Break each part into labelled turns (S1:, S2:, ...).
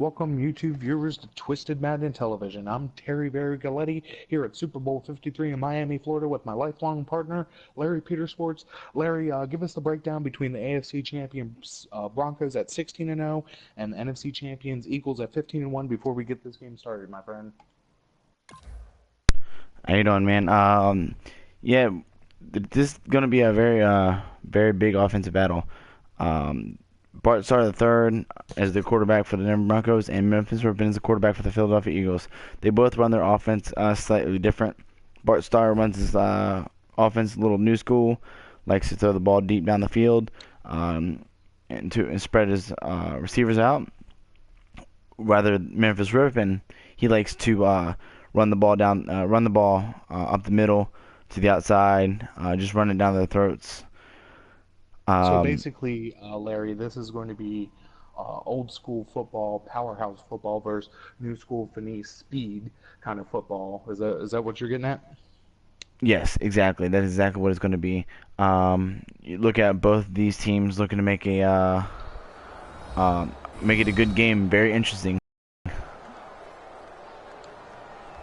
S1: Welcome, YouTube viewers, to Twisted Madden Television. I'm Terry Galetti here at Super Bowl 53 in Miami, Florida, with my lifelong partner, Larry Petersports. Larry, give us the breakdown between the AFC champions Broncos at 16-0 and the NFC champions Eagles at 15-1 before we get this game started, my friend.
S2: How you doing, man? Yeah, this is gonna be a very big offensive battle. Um, Bart Starr the third as the quarterback for the Denver Broncos, and Memphis Rypien is the quarterback for the Philadelphia Eagles. They both run their offense slightly different. Bart Starr runs his offense a little new school, likes to throw the ball deep down the field, and spread his receivers out. Rather, Memphis Rypien, he likes to run the ball up the middle to the outside, just run it down their throats.
S1: So
S2: Um,
S1: basically, Larry, this is going to be old school football, powerhouse football versus new school finesse speed kind of football. Is that what you're getting at?
S2: yes, exactly. That's exactly what it's going to be. You look at both these teams looking to make it a good game, very interesting.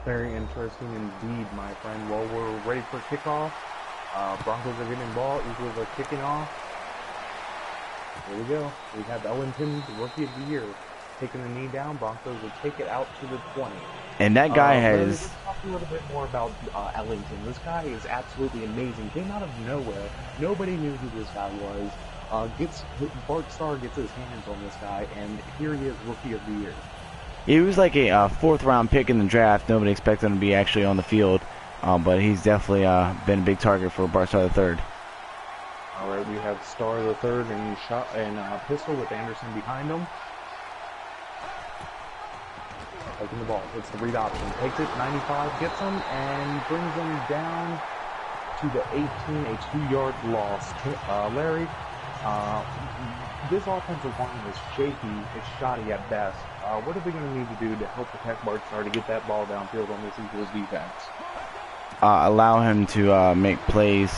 S1: Very interesting indeed, my friend. Well, we're ready for kickoff. Broncos are getting ball. Eagles are kicking off. Here we go. We have Ellington, the Rookie of the Year, taking the knee down. Broncos will take it out to the 20.
S2: And that guy
S1: Larry,
S2: has
S1: let's talk a little bit more about Ellington. This guy is absolutely amazing. Came out of nowhere. Nobody knew who this guy was. Bart Starr gets his hands on this guy, and here he is, Rookie of the Year.
S2: he was like a fourth round pick in the draft. Nobody expected him to be actually on the field, but he's definitely been a big target for Bart Starr the third.
S1: All right, we have Starr the third and pistol with Anderson behind him. Taking the ball, hits the read option, takes it, 95, gets him, and brings him down to the 18, a 2-yard loss. Larry, this offensive line is shaky, it's shoddy at best. What are they going to need to do to help protect Bart Starr to get that ball downfield on this Eagles defense?
S2: Allow him to make plays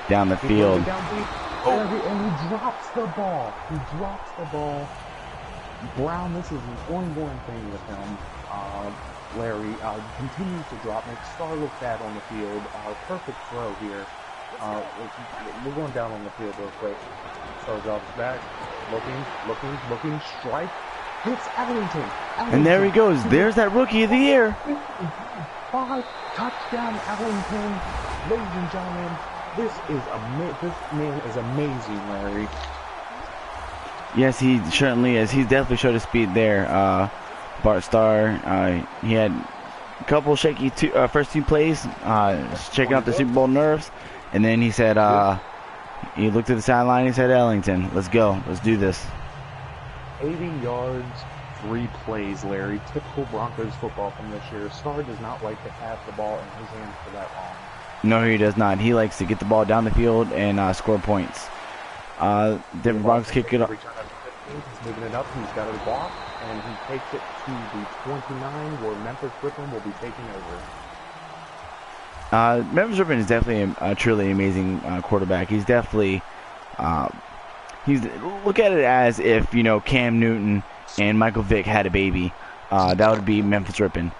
S2: down the field.
S1: And he drops the ball. He drops the ball. Brown, this is an ongoing thing with him. Larry continues to drop, makes Starr look bad on the field. Perfect throw here. We're going down on the field real quick. Starr drops back, looking, strike, hits Ellington.
S2: And there he goes. There's that Rookie of the Year.
S1: 5 touchdown Ellington. Ladies and gentlemen, this man is amazing, Larry.
S2: Yes, he certainly is. He's definitely showed his speed there. Bart Starr, he had a couple shaky first two plays, checking out the Super Bowl nerves, and then he said, he looked at the sideline, he said, Ellington, let's go, let's do this.
S1: 80 yards, 3 plays, Larry. Typical Broncos football from this year. Starr does not like to have the ball in his hands for that long.
S2: No, he does not. He likes to get the ball down the field and score points. Denver Broncos kick it up.
S1: He's moving it up. He's got a block, and he takes it to the 29, where Memphis Rypien will be taking over.
S2: Memphis Rypien is definitely a truly amazing quarterback. He's definitely, look at it as if, Cam Newton and Michael Vick had a baby. That would be Memphis Rypien.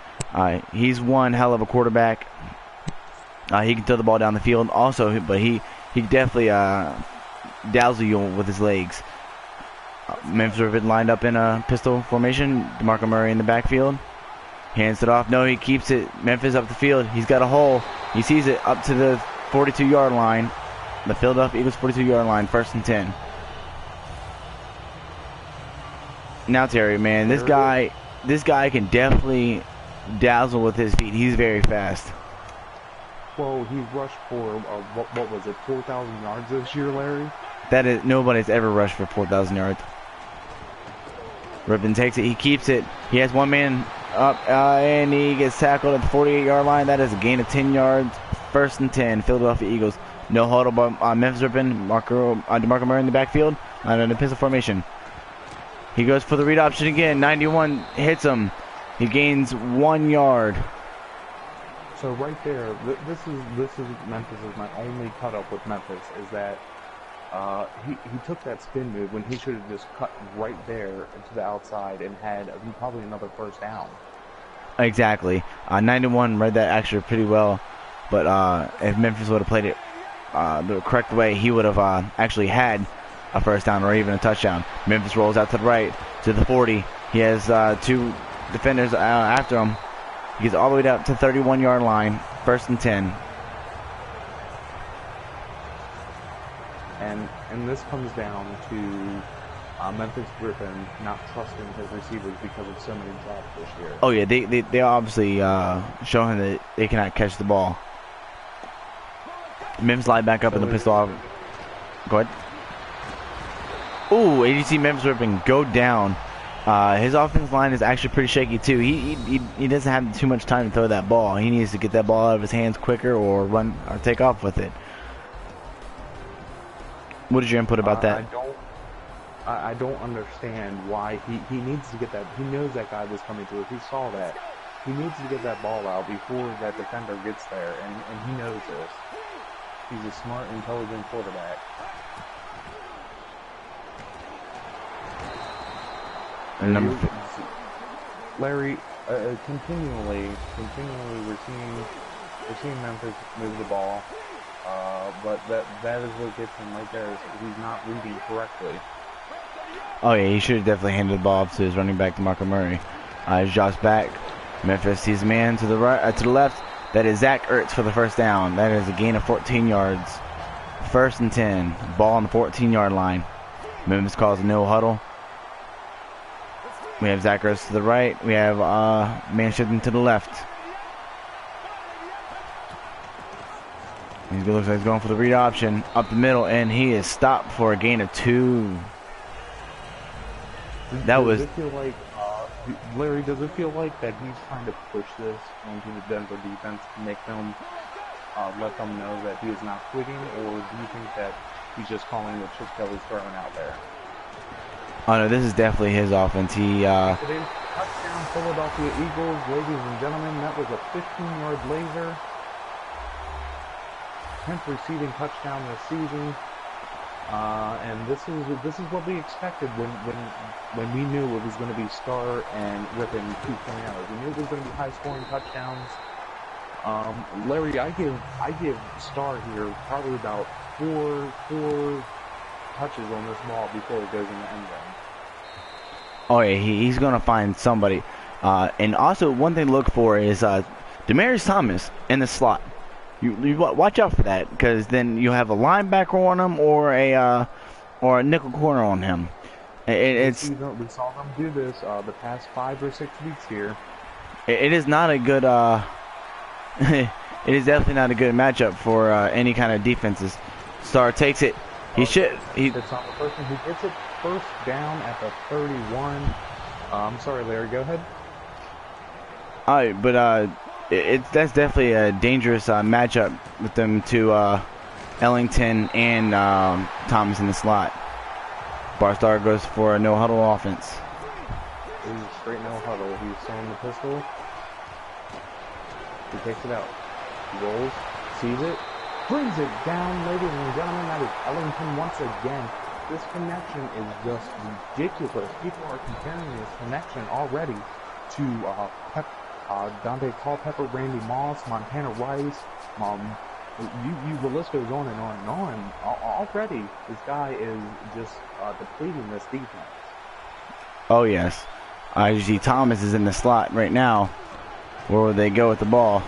S2: He's one hell of a quarterback. He can throw the ball down the field also, but he definitely dazzle you with his legs. Memphis Rypien lined up in a pistol formation. DeMarco Murray in the backfield. Hands it off. No, he keeps it. Memphis up the field. He's got a hole. He sees it up to the 42-yard line. The Philadelphia Eagles 42-yard line. 1st and 10. Now, Terry, man, this guy can definitely dazzle with his feet. He's very fast.
S1: Well, he rushed for, what was it, 4,000 yards this year, Larry?
S2: That is, nobody's ever rushed for 4,000 yards. Rypien takes it. He keeps it. He has one man up, and he gets tackled at the 48-yard line. That is a gain of 10 yards. 1st and 10. Philadelphia Eagles. No huddle by Memphis Rypien. DeMarco Murray in the backfield. In the pistol formation. He goes for the read option again. 91 hits him. He gains 1 yard.
S1: So right there, this is Memphis. Is my only cut up with Memphis is that he took that spin move when he should have just cut right there to the outside and had probably another first down.
S2: Exactly. 91 read that actually pretty well, but if Memphis would have played it the correct way, he would have actually had a first down or even a touchdown. Memphis rolls out to the right to the 40. He has two defenders after him. He gets all the way down to 31-yard line, 1st and 10.
S1: And this comes down to Memphis Rypien not trusting his receivers because of so many drops this year.
S2: Oh yeah, they obviously show him that they cannot catch the ball. Mims slide back up in the pistol off. Go ahead. Ooh, ADC Memphis Rypien go down. His offensive line is actually pretty shaky too. He doesn't have too much time to throw that ball. He needs to get that ball out of his hands quicker or run or take off with it. What is your input about that?
S1: I don't understand why he needs to get that. He knows that guy was coming to it. He saw that. He needs to get that ball out before that defender gets there, and he knows this. He's a smart, intelligent quarterback.
S2: And
S1: Larry, continually, we're seeing Memphis move the ball. But that is what gets him right there. Is he's not reading correctly.
S2: Oh yeah, he should have definitely handed the ball off to his running back, DeMarco Murray. He drops back. Memphis sees a man to the right, to the left. That is Zach Ertz for the first down. That is a gain of 14 yards. 1st and 10. Ball on the 14-yard line. Memphis calls a no huddle. We have Zach Ertz to the right. We have man shifting to the left. He looks like he's going for the read option up the middle, and he is stopped for a gain of 2.
S1: Does it feel like, Larry, does it feel like that he's trying to push this onto the Denver defense to make them, let them know that he is not quitting, or do you think that he's just calling what Chip Kelly's throwing out there?
S2: Oh no, this is definitely his offense.
S1: Touchdown Philadelphia Eagles, ladies and gentlemen. That was a 15-yard laser. 10th receiving touchdown this season. And this is what we expected when we knew it was going to be Starr and Rypien 2.0. We knew it was going to be high-scoring touchdowns. Larry, I give Starr here probably about four touches on this ball before it goes in the end zone.
S2: Oh yeah, he's going to find somebody. And also, one thing to look for is Demaryius Thomas in the slot. You watch out for that, because then you have a linebacker on him or a nickel corner on him. We
S1: saw them do this the past 5 or 6 weeks here.
S2: It is not a good. It is definitely not a good matchup for any kind of defenses. Starr takes it. It's on
S1: the person who gets it first down at the 31. I'm sorry, Larry. Go ahead.
S2: All right, but that's definitely a dangerous matchup with them to Ellington and Thomas in the slot. Starr goes for a no huddle offense.
S1: He's a straight no huddle. He's throwing the pistol. He takes it out. He rolls, sees it, brings it down, ladies and gentlemen. That is Ellington once again. This connection is just ridiculous. People are comparing this connection already to Dante Culpepper, Randy Moss, Montana Rice. The list goes on and on and on. Already, this guy is just depleting this defense.
S2: Oh yes, you see Thomas is in the slot right now. Where will they go with the ball?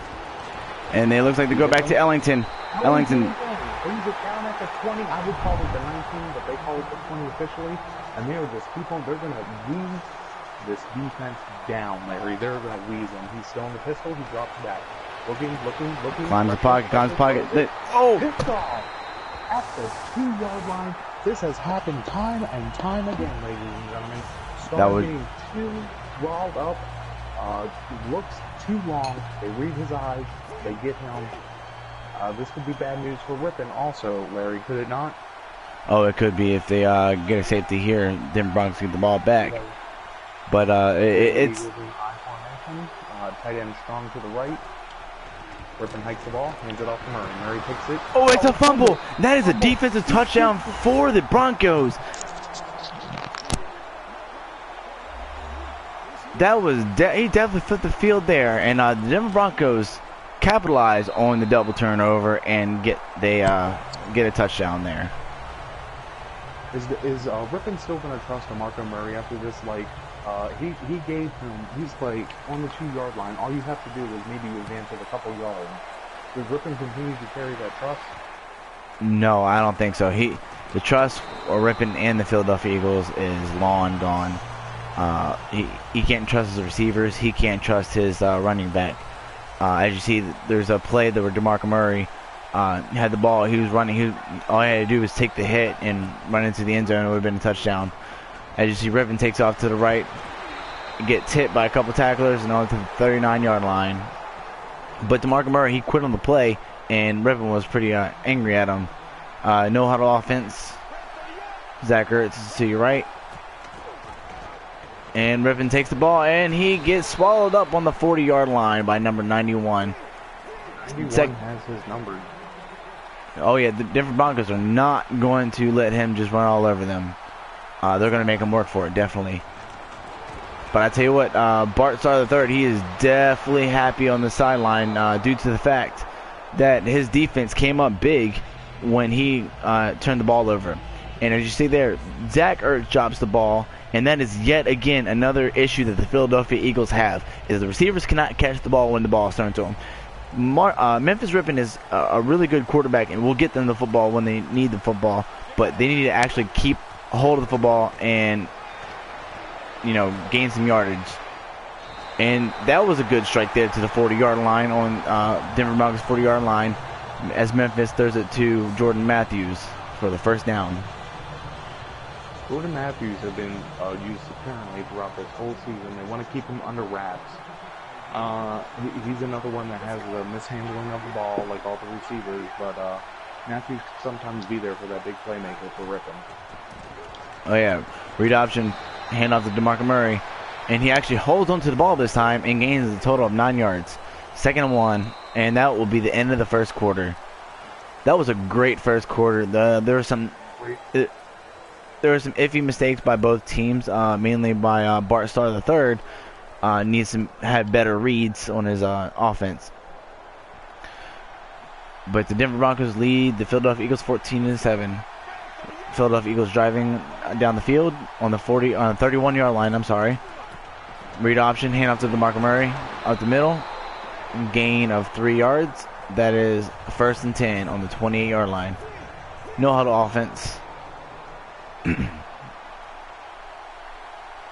S2: And it looks like they go back to Ellington. Ellington
S1: brings it down at the 20. I would call it the 19, but they call it the 20 officially. And they're just they're going to weave this defense down, Larry. They're going to weave him. He's still in the pistol. He drops back. Looking.
S2: Climbs the pocket. Oh!
S1: Picked off at the 2-yard line. This has happened time and time again, ladies and gentlemen. Starr getting too riled up. Looks too long. They read his eyes. They get him. This could be bad news for Rypien also, Larry, could it not?
S2: Oh, it could be if they get a safety here. Then Broncos get the ball back. But it's
S1: tight end strong to the right. Rypien hikes the ball, hands it off to Murray. Murray takes it.
S2: Oh, it's a fumble. That is a defensive touchdown for the Broncos. That was he definitely flipped the field there, and the Denver Broncos capitalize on the double turnover and get a touchdown there.
S1: Is Rypien still going to trust DeMarco Murray after this? Like, he gave him, he's like on the 2-yard line. All you have to do is maybe advance it a couple yards. Does Rypien continue to carry that trust?
S2: No, I don't think so. The trust for Rypien and the Philadelphia Eagles is long gone. He can't trust his receivers. He can't trust his running back. As you see, there's a play that where DeMarco Murray had the ball. He was running. All he had to do was take the hit and run into the end zone. It would have been a touchdown. As you see, Rypien takes off to the right, gets hit by a couple tacklers, and on to the 39-yard line. But DeMarco Murray, he quit on the play, and Rypien was pretty angry at him. No huddle offense. Zach Ertz to your right. And Rypien takes the ball, and he gets swallowed up on the 40-yard line by number 91.
S1: 91 has his number.
S2: Oh, yeah, the Denver Broncos are not going to let him just run all over them. They're going to make him work for it, definitely. But I tell you what, Bart Starr III, he is definitely happy on the sideline due to the fact that his defense came up big when he turned the ball over. And as you see there, Zach Ertz drops the ball, and that is yet again another issue that the Philadelphia Eagles have, is the receivers cannot catch the ball when the ball is thrown to them. Memphis Rypien is a really good quarterback, and will get them the football when they need the football, but they need to actually keep hold of the football and, you know, gain some yardage. And that was a good strike there to the 40-yard line on Denver Broncos 40-yard line, as Memphis throws it to Jordan Matthews for the first down.
S1: Jordan Matthews have been used apparently throughout this whole season. They want to keep him under wraps. He's another one that has the mishandling of the ball, like all the receivers, but Matthews can sometimes be there for that big playmaker for Rypien.
S2: Oh yeah, read option, handoff to DeMarco Murray, and he actually holds onto the ball this time and gains a total of 9 yards. 2nd and 1, and that will be the end of the first quarter. That was a great first quarter. There were some iffy mistakes by both teams, mainly by Bart Starr III. Needs to have better reads on his offense. But the Denver Broncos lead the Philadelphia Eagles 14-7. Philadelphia Eagles driving down the field on the 31-yard line. I'm sorry. Read option, hand off to DeMarco Murray up the middle. Gain of 3 yards. That is 1st and 10 on the 28-yard line. No huddle offense.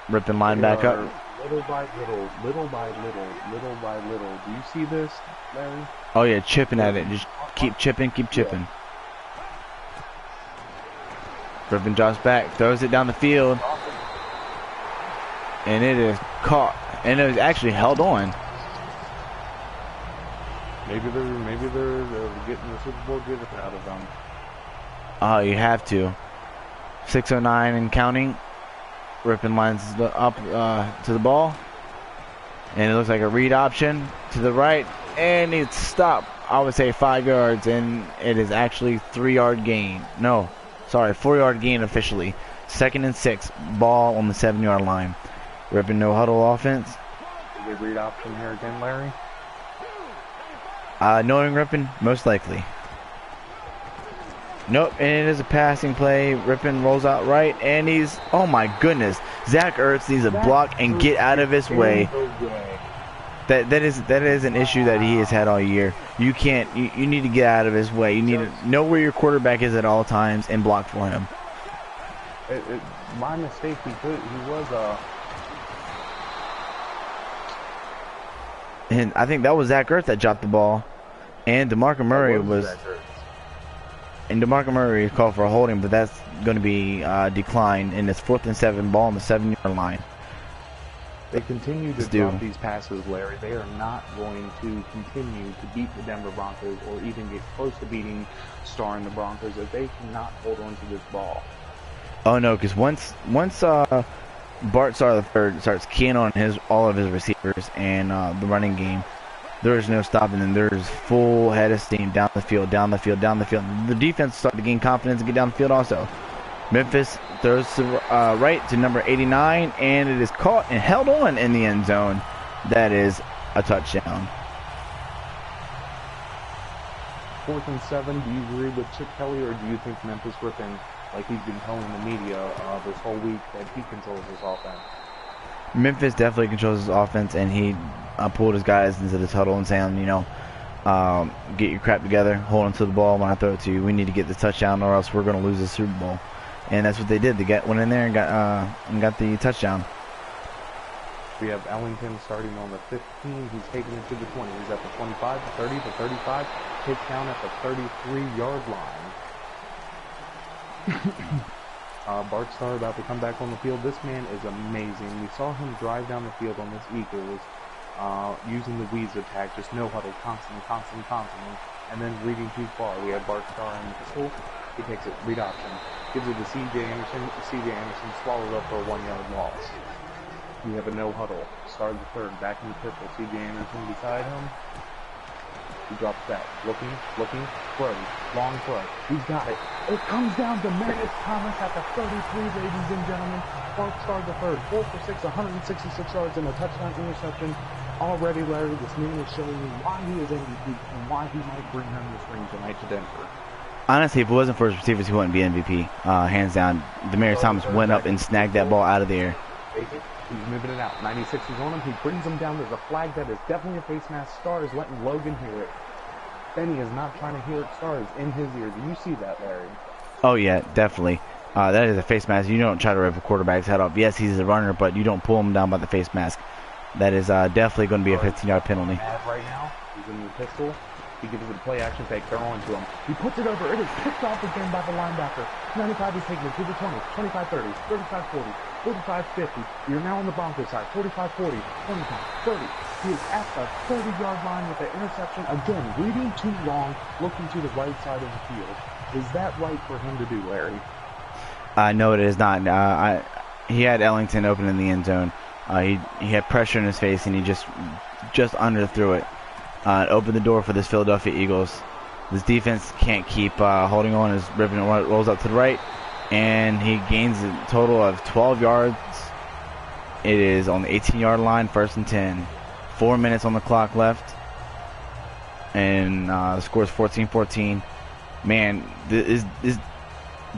S2: Rypien line back up.
S1: Little by little, little by little, little by little. Do you see this, Larry?
S2: Oh yeah, chipping at it. Just keep chipping, keep chipping. Rypien drops back, throws it down the field, and it is caught, and it was actually held on.
S1: Maybe they're getting the Super Bowl jitters out of them.
S2: Oh, you have to. 6:09 and counting. Rypien lines up to the ball, and it looks like a read option to the right, and it's stopped. I would say 5 yards, and it is actually 3-yard gain. No, sorry, 4-yard gain officially. 2nd and 6, ball on the 7-yard line. Rypien no huddle offense.
S1: Is it read option here again, Larry?
S2: Knowing Rypien, most likely. Nope, and it is a passing play. Rypien rolls out right, and he's, oh my goodness, Zach Ertz needs to block and get out of his way. That is an issue that he has had all year. You can't, you need to get out of his way. You need to know where your quarterback is at all times and block for him.
S1: My mistake. He was
S2: And I think that was Zach Ertz that dropped the ball, and DeMarco Murray was. And DeMarco Murray is called for a holding, but that's going to be declined, and it's 4th and 7, ball on the 7-yard line.
S1: They continue to drop these passes, Larry. They are not going to continue to beat the Denver Broncos or even get close to beating Starr and the Broncos if they cannot hold on to this ball.
S2: Oh no, because once Bart Starr III starts keying on all of his receivers and the running game, There is no stopping them. There's full head of steam down the field, down the field, down the field. The defense started to gain confidence and get down the field also. Memphis throws to right to number 89, and it is caught and held on in the end zone. That is a touchdown.
S1: 4th and 7, do you agree with Chip Kelly, or do you think Memphis Rypien, like he's been telling the media this whole week, that he controls his offense?
S2: Memphis definitely controls his offense, and he pulled his guys into the huddle and saying, you know, get your crap together, hold on to the ball when I throw it to you. We need to get the touchdown, or else we're going to lose the Super Bowl. And that's what they did. They went in there and got the touchdown.
S1: We have Ellington starting on the 15. He's taking it to the 20. He's at the 25, the 30, the 35. Takedown at the 33-yard line. Bart Starr about to come back on the field. This man is amazing. We saw him drive down the field on this Eagles using the Weeds attack, just no huddle, constantly, and then reading too far. We have Bart Starr in the pistol. He takes it, read option, gives it to C.J. Anderson. C.J. Anderson swallowed up for a 1-yard loss. We have a no huddle. Starr the third, back in the pistol. C.J. Anderson beside him. He drops back, looking, throw, long throw. He's got it. It comes down to Meredith Thomas at the 33, ladies and gentlemen. Bart Starr the third, 4 for 6, 166 yards and a touchdown interception. Already, Larry, this man is showing you why he is MVP and why he might bring home this ring tonight to Denver.
S2: Honestly, if it wasn't for his receivers, he wouldn't be MVP. Hands down. Demaryius Thomas went up and snagged that ball out of the air.
S1: He's moving it out. 96 is on him. He brings him down. There's a flag that is definitely a face mask. Starr is letting Logan hear it. Benny is not trying to hear it. Starr is in his ear. Do you see that, Larry?
S2: Oh, yeah, definitely. That is a face mask. You don't try to rip a quarterback's head off. Yes, he's a runner, but you don't pull him down by the face mask. That is definitely going to be a 15-yard penalty.
S1: Right now, he's in the pistol. He gives it a play action fake. They're on to him. He puts it over. It is picked off again by the linebacker. 95 is taking it to the 20, 25-30, 35-40, 45-50. You're now on the Broncos side. 45-40, 25-30. He is at the 30-yard line with the interception. Again, reading too long, looking to the right side of the field. Is that right for him to do, Larry?
S2: No, it is not. He had Ellington open in the end zone. He had pressure in his face, and he just underthrew it. Opened the door for this Philadelphia Eagles. This defense can't keep holding on as Rypien rolls up to the right, and he gains a total of 12 yards. It is on the 18-yard line, 1st and 10. 4 minutes on the clock left, and the score is 14-14. Man, this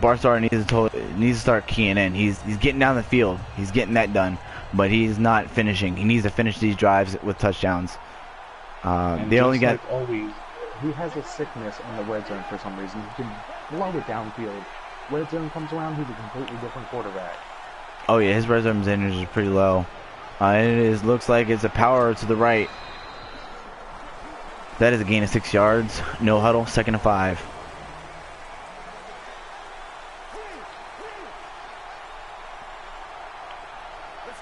S2: Bart Starr needs to start keying in. He's getting down the field. He's getting that done, but he's not finishing. He needs to finish these drives with touchdowns. They only got.
S1: Like always, he has a sickness in the red zone for some reason. He can blow it downfield. Red zone comes around, he's a completely different quarterback.
S2: Oh yeah, his red zone percentage is pretty low. It looks like it's a power to the right. That is a gain of 6 yards. No huddle. 2nd and 5.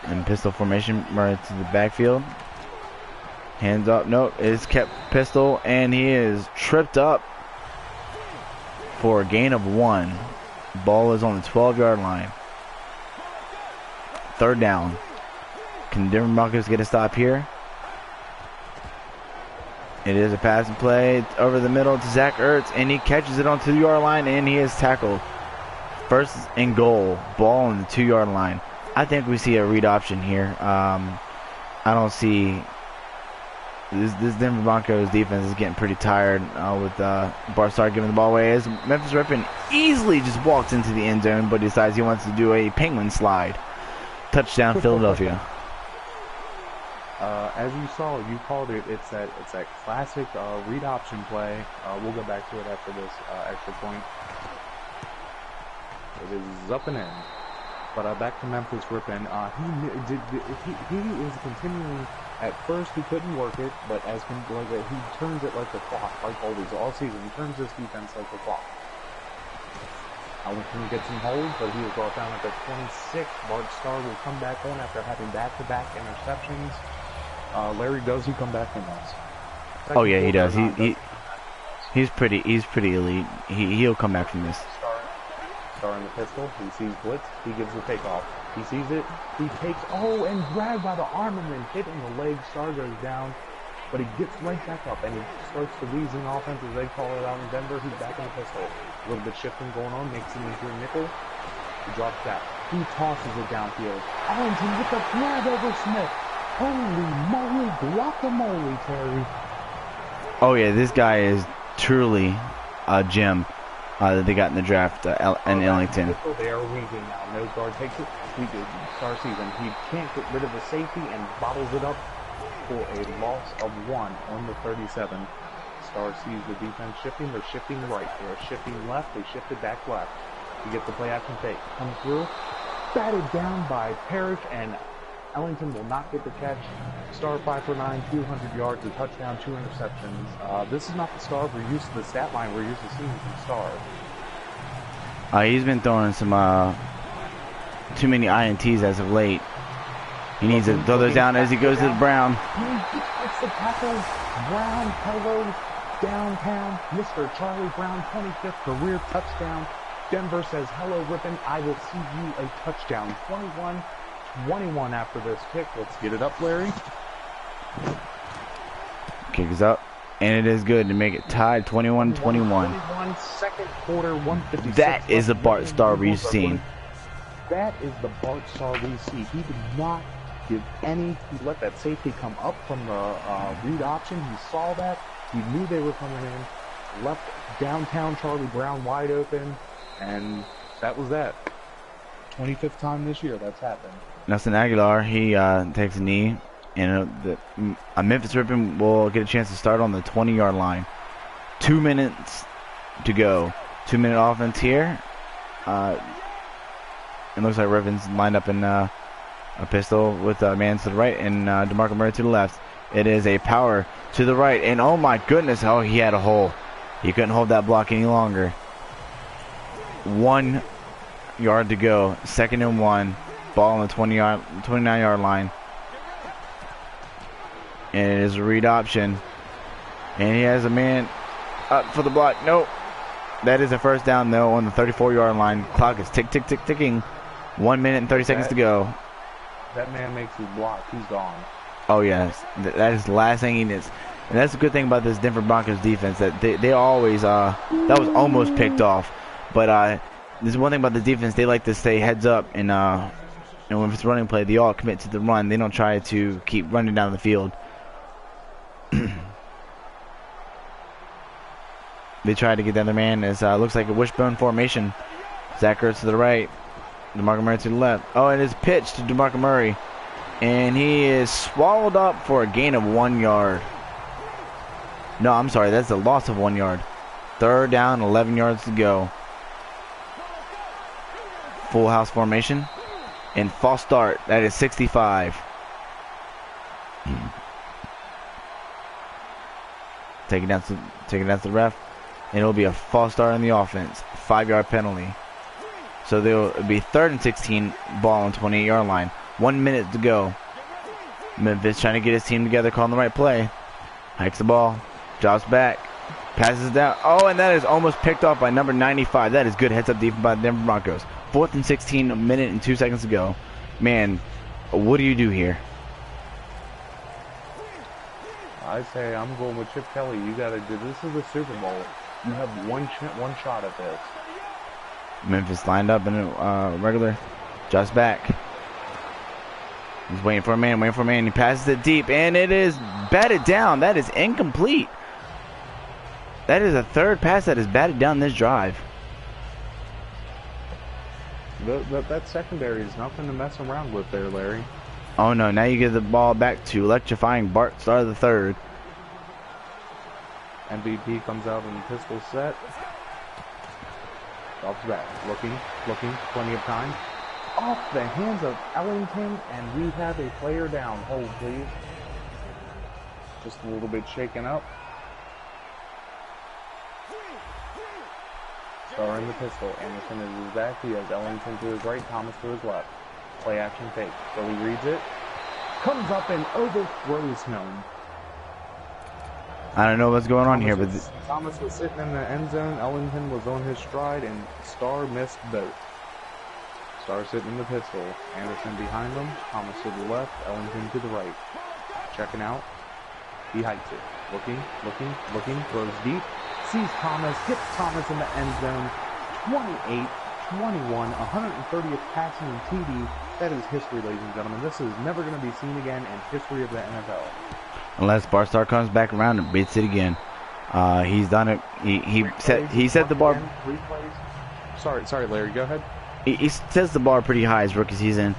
S2: And pistol formation right to the backfield. Hands up. Nope. It's kept pistol, and he is tripped up for a gain of 1. Ball is on the 12-yard line. 3rd down. Can Denver Broncos get a stop here? It is a passing play over the middle to Zach Ertz, and he catches it on the 2-yard line, and he is tackled. 1st and goal. Ball on the 2-yard line. I think we see a read option here. I don't see this Denver Broncos defense is getting pretty tired with Bart Starr giving the ball away. As Memphis Rypien easily just walks into the end zone, but decides he wants to do a penguin slide. Touchdown, Philadelphia.
S1: As you saw, you called it. It's that classic read option play. We'll get back to it after this extra point. It is up and in. But back to Memphis Rypien. He is continuing. At first, he couldn't work it, but he turns it like the clock, like always, all season. He turns this defense like the clock. Ellington gets him hold, but he is brought down at the 26. Bart Starr will come back on after having back-to-back interceptions. Larry, does he come back in this?
S2: Oh yeah, he does. He's pretty elite. He'll come back from this.
S1: Starr in the pistol. He sees blitz. He gives the takeoff. He sees it. He takes and grabbed by the arm and then hit in the leg. Starr goes down. but he gets right back up and he starts the wheezing offense, as they call it out in Denver. He's back in the pistol. A little bit shifting going on, makes him into a nickel. He drops back. He tosses it downfield. Ellington with the grab over Smith. Holy moly, guacamole, Terry.
S2: Oh yeah, this guy is truly a gem that they got in the draft in Ellington.
S1: They are weaving now. Nose guard takes it. He did. Starr sees him. He can't get rid of the safety and bottles it up for a loss of 1 on the 37. Starr sees the defense shifting. They're shifting right. They're shifting left. They shifted back left. He gets the play action fake. Comes through. Batted down by Parrish, and Ellington will not get the catch. Starr 5 for 9, 200 yards, a touchdown, 2 interceptions. This is not the Starr we're used to, the stat line we're used to seeing from Starr.
S2: He's been throwing some too many INTs as of late. He needs to throw those down as he goes to the Brown.
S1: He gets the tackle. Brown, hello, downtown. Mr. Charlie Brown, 25th career touchdown. Denver says, hello, Rypien. I will see you a touchdown. 21 after this kick. Let's get it up, Larry.
S2: Kick is up, and it is good to make it tied 21-21.
S1: 21, second quarter, 156.
S2: That is the Bart Starr we've seen.
S1: That is the Bart Starr we see. He did not give any. He let that safety come up from the read option. He saw that. He knew they were coming in. Left downtown Charlie Brown wide open, and that was that. 25th time this year that's happened.
S2: Nelson Aguilar, he takes a knee, and Memphis Rypien will get a chance to start on the 20-yard line. 2 minutes to go. 2-minute offense here. It looks like Rypien's lined up in a pistol with a man to the right and DeMarco Murray to the left. It is a power to the right, and oh my goodness, oh, he had a hole. He couldn't hold that block any longer. 1 yard to go. 2nd and 1. Ball on the 29-yard line. And it is a read option. And he has a man up for the block. Nope. That is a first down, though, on the 34-yard line. Clock is ticking. 1 minute and 30 seconds to go.
S1: That man makes his block. He's gone.
S2: Oh, yes. That is the last thing he needs. And that's the good thing about this Denver Broncos defense, that they always, that was almost picked off. But there's one thing about the defense, they like to stay heads up, and when it's running play, they all commit to the run. They don't try to keep running down the field. They try to get the other man. It looks like a wishbone formation. Zach Ertz to the right, DeMarco Murray to the left. Oh, and it's pitched to DeMarco Murray, and he is swallowed up for a gain of 1 yard. No, I'm sorry, that's a loss of 1 yard. 3rd down, 11 yards to go. Full house formation and false start. That is 65. Take it down to the ref, and it'll be a false start on the offense. 5-yard penalty. So there'll be 3rd and 16. Ball on 28-yard line. 1 minute to go. Memphis trying to get his team together, calling the right play. Hikes the ball, drops back, passes it down. Oh, and that is almost picked off by number 95. That is good heads-up defense by the Denver Broncos. 4th and 16, a minute and 2 seconds to go. Man, what do you do here?
S1: I say I'm going with Chip Kelly. You got to do this. Is the Super Bowl. You have one shot at this.
S2: Memphis lined up in a regular, drops back. He's waiting for a man, He passes it deep, and it is batted down. That is incomplete. That is a 3rd pass that is batted down this drive.
S1: That secondary is nothing to mess around with there, Larry.
S2: Oh no, now you get the ball back to electrifying Bart Starr the third.
S1: MVP comes out in the pistol set. Drops back, looking, plenty of time. Off the hands of Ellington, and we have a player down. Hold, please. Just a little bit shaken up. Starr in the pistol. Anderson is his back. He has Ellington to his right, Thomas to his left. Play action fake. So he reads it. Comes up and overthrows him.
S2: I don't know what's going on here, but
S1: Thomas was sitting in the end zone. Ellington was on his stride, and Starr missed both. Starr sitting in the pistol. Anderson behind him. Thomas to the left. Ellington to the right. Checking out. He hikes it. Looking, throws deep. Sees Thomas, gets Thomas in the end zone. 28-21, 130th passing and TD. That is history, ladies and gentlemen. This is never going to be seen again in history of the NFL.
S2: Unless Starr comes back around and beats it again. He's done it. He set the bar.
S1: Sorry, Larry. Go ahead.
S2: He sets the bar pretty high his rookie season.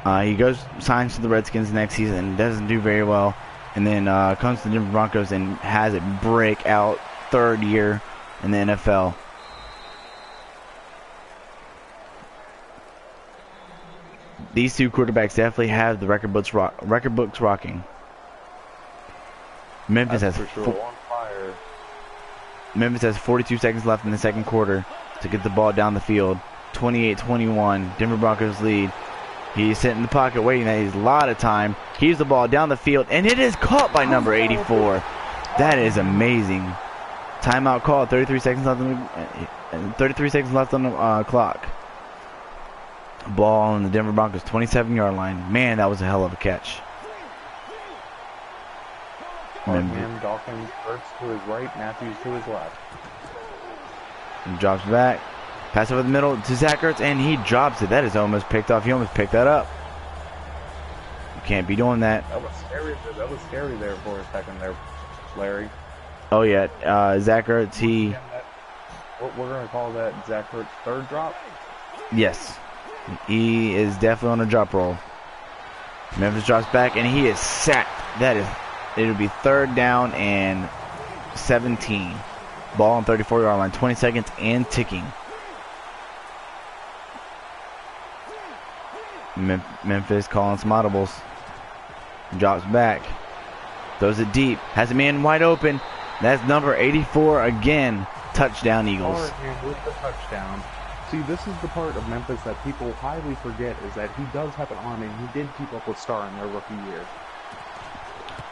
S2: He goes signs to the Redskins next season, doesn't do very well, and then comes to the Denver Broncos and has a breakout third year in the NFL. These two quarterbacks definitely have the record books rocking. Memphis has
S1: on fire.
S2: Memphis has 42 seconds left in the second quarter to get the ball down the field. 28-21, Denver Broncos lead. He's sitting in the pocket waiting. That is a lot of time. Heaves the ball down the field, and it is caught by number 84. That is amazing. Timeout call. 33 seconds left on the clock. Ball on the Denver Broncos 27-yard line. Man, that was a hell of a catch.
S1: Dawkins hurts to his right, Matthews to his left.
S2: And drops back. Pass over the middle to Zach Ertz, and he drops it. That is almost picked off. He almost picked that up. You can't be doing that.
S1: That was scary there for a second there, Larry.
S2: Oh, yeah. Zach Ertz,
S1: we're going to call that Zach Ertz third drop?
S2: Yes. He is definitely on a drop roll. Memphis drops back, and he is sacked. It'll be third down and 17. Ball on 34-yard line, 20 seconds and ticking. Memphis calling some audibles. Drops back. Throws it deep. Has a man wide open. That's number 84 again. Touchdown, Eagles.
S1: With the touchdown. See, this is the part of Memphis that people highly forget, is that he does have an arm, and he did keep up with Starr in their rookie year.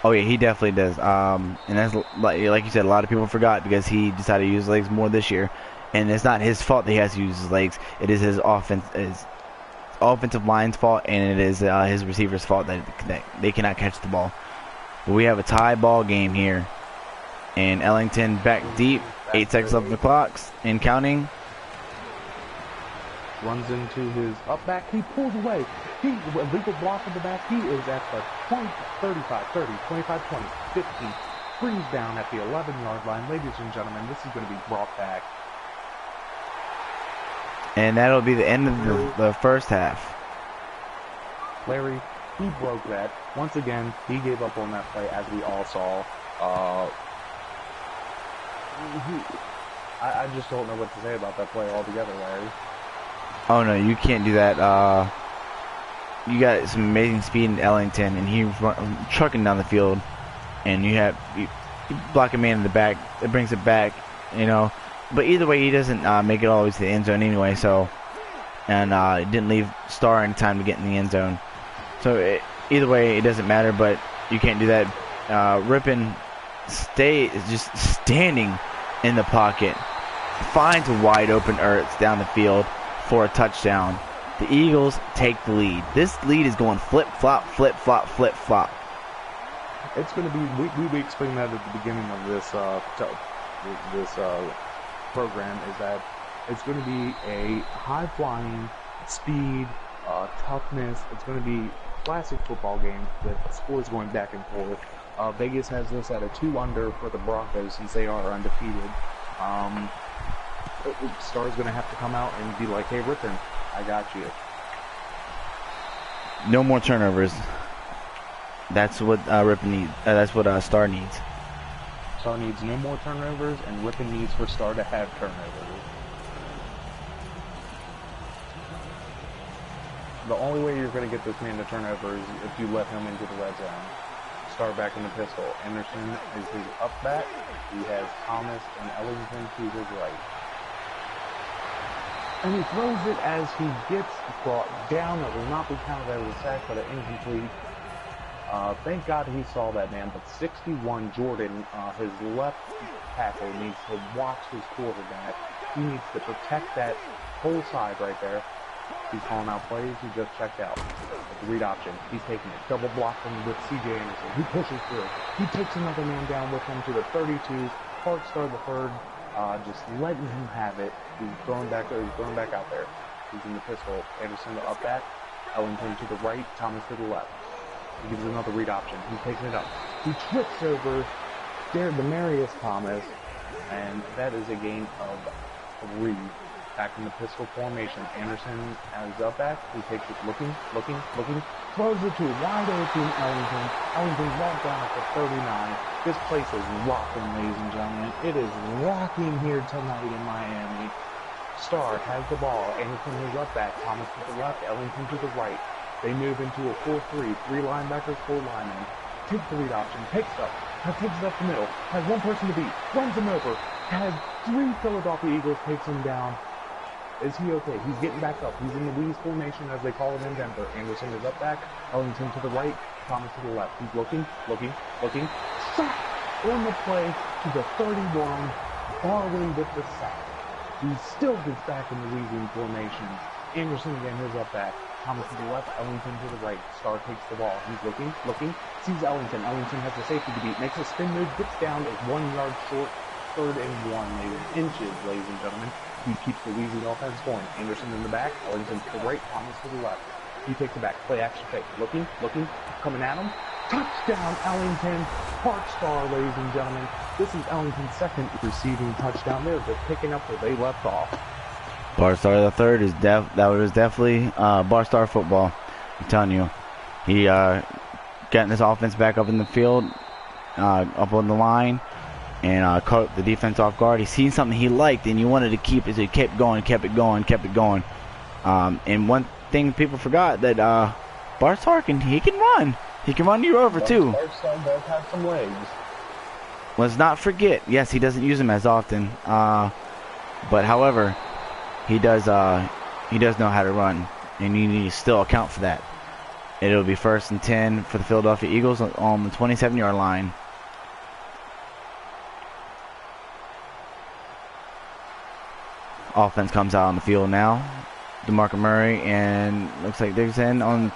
S2: Oh, yeah, he definitely does. And that's, like you said, a lot of people forgot because he decided to use his legs more this year. And it's not his fault that he has to use his legs. It is his offensive line's fault, and it is his receiver's fault that they cannot catch the ball. But we have a tie ball game here. And Ellington back deep. 8 seconds left on the clock and counting.
S1: Runs into his up back. He pulls away. Legal block in the back. He is at the 20, 35, 30, 25, 20, 50. Brings down at the 11-yard line. Ladies and gentlemen, this is going to be brought back.
S2: And that'll be the end of the first half.
S1: Larry, he broke that. Once again, he gave up on that play, as we all saw. I just don't know what to say about that play altogether, Larry.
S2: Oh, no, you can't do that. You got some amazing speed in Ellington, and he's trucking down the field. And you block a man in the back. It brings it back, you know. But either way, he doesn't make it always to the end zone anyway. So, and it didn't leave Starr any time to get in the end zone. So either way, it doesn't matter. But you can't do that. Rypien is just standing in the pocket, finds a wide open Ertz down the field for a touchdown. The Eagles take the lead. This lead is going flip flop, flip flop, flip flop.
S1: It's going to be. We explained that at the beginning of this program, is that it's going to be a high-flying, speed, toughness. It's going to be a classic football game with scores going back and forth. Vegas has this at a 2-under for the Broncos since they are undefeated. Starr's going to have to come out and be like, "Hey, Rypien, I got you."
S2: No more turnovers. That's what Rypien needs. That's what Starr needs.
S1: Starr needs no more turnovers, and Rypien needs for Starr to have turnovers. The only way you're going to get this man to turnover is if you let him into the red zone. Starr back in the pistol. Anderson is his up back. He has Thomas and Ellington to his right. And he throws it as he gets brought down. It will not be counted as a sack, but an incomplete. Thank God he saw that, man. But 61, Jordan, his left tackle, needs to watch his quarterback. He needs to protect that whole side right there. He's calling out plays. He just checked out. If the read option. He's taking it. Double blocking with C.J. Anderson. He pushes through. He takes another man down with him to the 32. Starr the third, just letting him have it. He's throwing back there. He's throwing back out there. He's in the pistol. Anderson up back. Ellington to the right. Thomas to the left. He gives another read option. He's taking it up. He trips over Demarius Thomas, and that is a gain of 3. Back in the pistol formation. Anderson is up back. He takes it, looking, throws it to wide open Ellington. Ellington walked down at the 39. This place is rocking, ladies and gentlemen. It is rocking here tonight in Miami. Starr has the ball. Anderson is up back. Thomas to the left. Ellington to the right. They move into a 4-3. 3 linebackers, 4 linemen. Takes the read option. Takes it up. Takes it up the middle. Has one person to beat. Runs him over. Has 3 Philadelphia Eagles. Takes him down. Is he okay? He's getting back up. He's in the Weeze formation, as they call it in Denver. Anderson is up back. Ellington to the right. Thomas to the left. He's looking. Sack on the play to the 31. Barley with the sack. He still gets back in the Weeze formation. Anderson again is up back. Thomas to the left. Ellington to the right. Starr takes the ball. He's looking. Sees Ellington. Ellington has the safety to beat. Makes a spin move. Gets down. Is 1 yard short. 3rd and 1, inches, ladies and gentlemen. He keeps the Weezy offense going. Anderson in the back, Ellington to the right, Thomas to the left. He takes it back, play action fake. Looking, coming at him. Touchdown, Ellington. Park Starr, ladies and gentlemen. This is Ellington's 2nd receiving touchdown. They're just picking up where they left off.
S2: Bar Starr the third is that was definitely Bar Starr football. I'm telling you, he getting his offense back up in the field, up on the line. And caught the defense off guard. He seen something he liked, and he wanted to keep it. So he kept it going. And one thing people forgot that Bart Starr can run. He can run you over too.
S1: Bart Starr does have some legs.
S2: Let's not forget. Yes, he doesn't use them as often. But however, he does know how to run, and you need to still account for that. It'll be 1st and 10 for the Philadelphia Eagles on the 27-yard line. Offense comes out on the field now. DeMarco Murray and looks like Diggs in on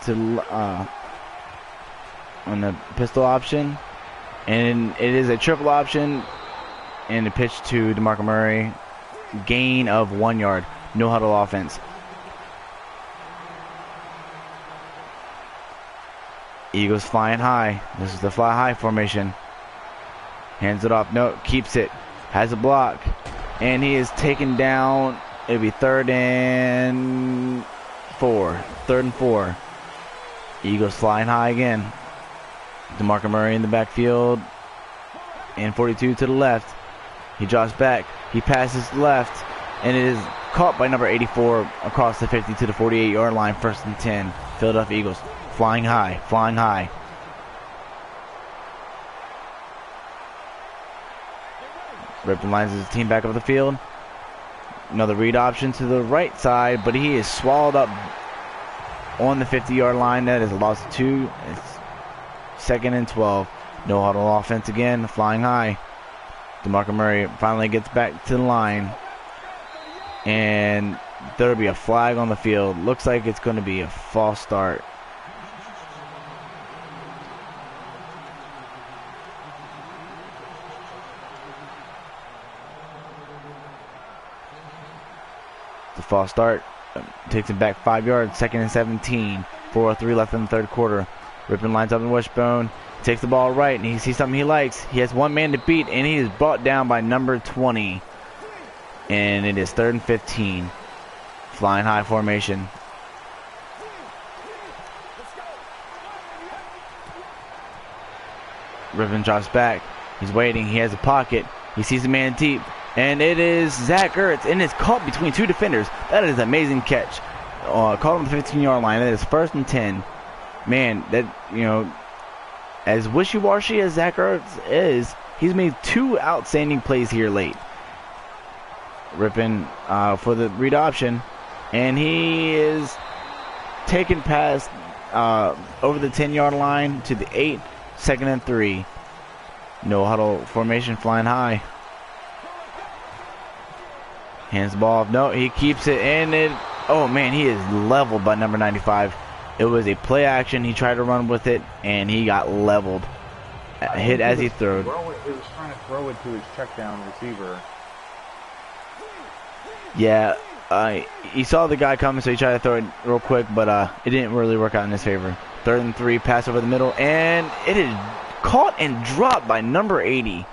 S2: the pistol option, and it is a triple option. And a pitch to DeMarco Murray, gain of 1 yard. No huddle offense. Eagles flying high. This is the fly high formation. Hands it off. No, keeps it. Has a block. And he is taken down. It'll be 3rd and 4. Eagles flying high again. DeMarco Murray in the backfield. And 42 to the left. He drops back. He passes left. And it is caught by number 84 across the 50 to the 48-yard line. 1st and 10. Philadelphia Eagles flying high. Rypien lines his team back up the field. Another read option to the right side, but he is swallowed up on the 50-yard line. That is a loss of 2. It's 2nd and 12. No huddle offense again, flying high. DeMarco Murray finally gets back to the line. And there'll be a flag on the field. Looks like it's going to be a false start. The false start takes him back 5 yards, 2nd and 17. 4:03 left in the 3rd quarter. Rypien lines up in wishbone, takes the ball right, and he sees something he likes. He has 1 man to beat, and he is brought down by number 20. And it is 3rd and 15. Flying high formation. Rypien drops back. He's waiting. He has a pocket. He sees a man deep. And it is Zach Ertz, and it's caught between 2 defenders. That is an amazing catch. Caught on the 15-yard line. That is 1st and 10. Man, that, as wishy-washy as Zach Ertz is, he's made 2 outstanding plays here late. Rypien for the read option, and he is taken past over the 10-yard line to the 8, 2nd and 3. No huddle formation, flying high. Hands the ball off. No, he keeps it, and it. Oh man, he is leveled by number 95. It was a play action. He tried to run with it, and he got leveled. Hit as he threw.
S1: He was trying to throw it to his check down receiver.
S2: Yeah, he saw the guy coming, so he tried to throw it real quick, but it didn't really work out in his favor. 3rd and 3, pass over the middle, and it is caught and dropped by number 80.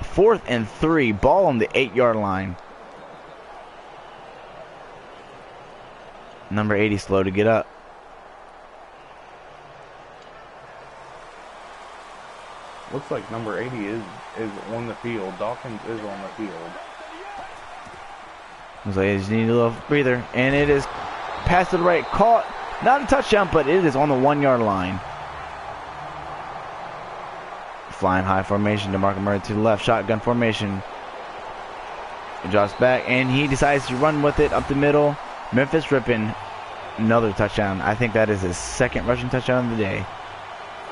S2: 4th and 3, ball on the 8-yard line. Number 80 slow to get up.
S1: Looks like number 80 is on the field. Dawkins is on the field.
S2: Looks like they just need a little breather. And it is passed to the right. Caught. Not a touchdown, but it is on the 1-yard line. Flying high formation to Mark Murray to the left. Shotgun formation. He drops back, and he decides to run with it up the middle. Memphis Rypien, another touchdown. I think that is his 2nd rushing touchdown of the day.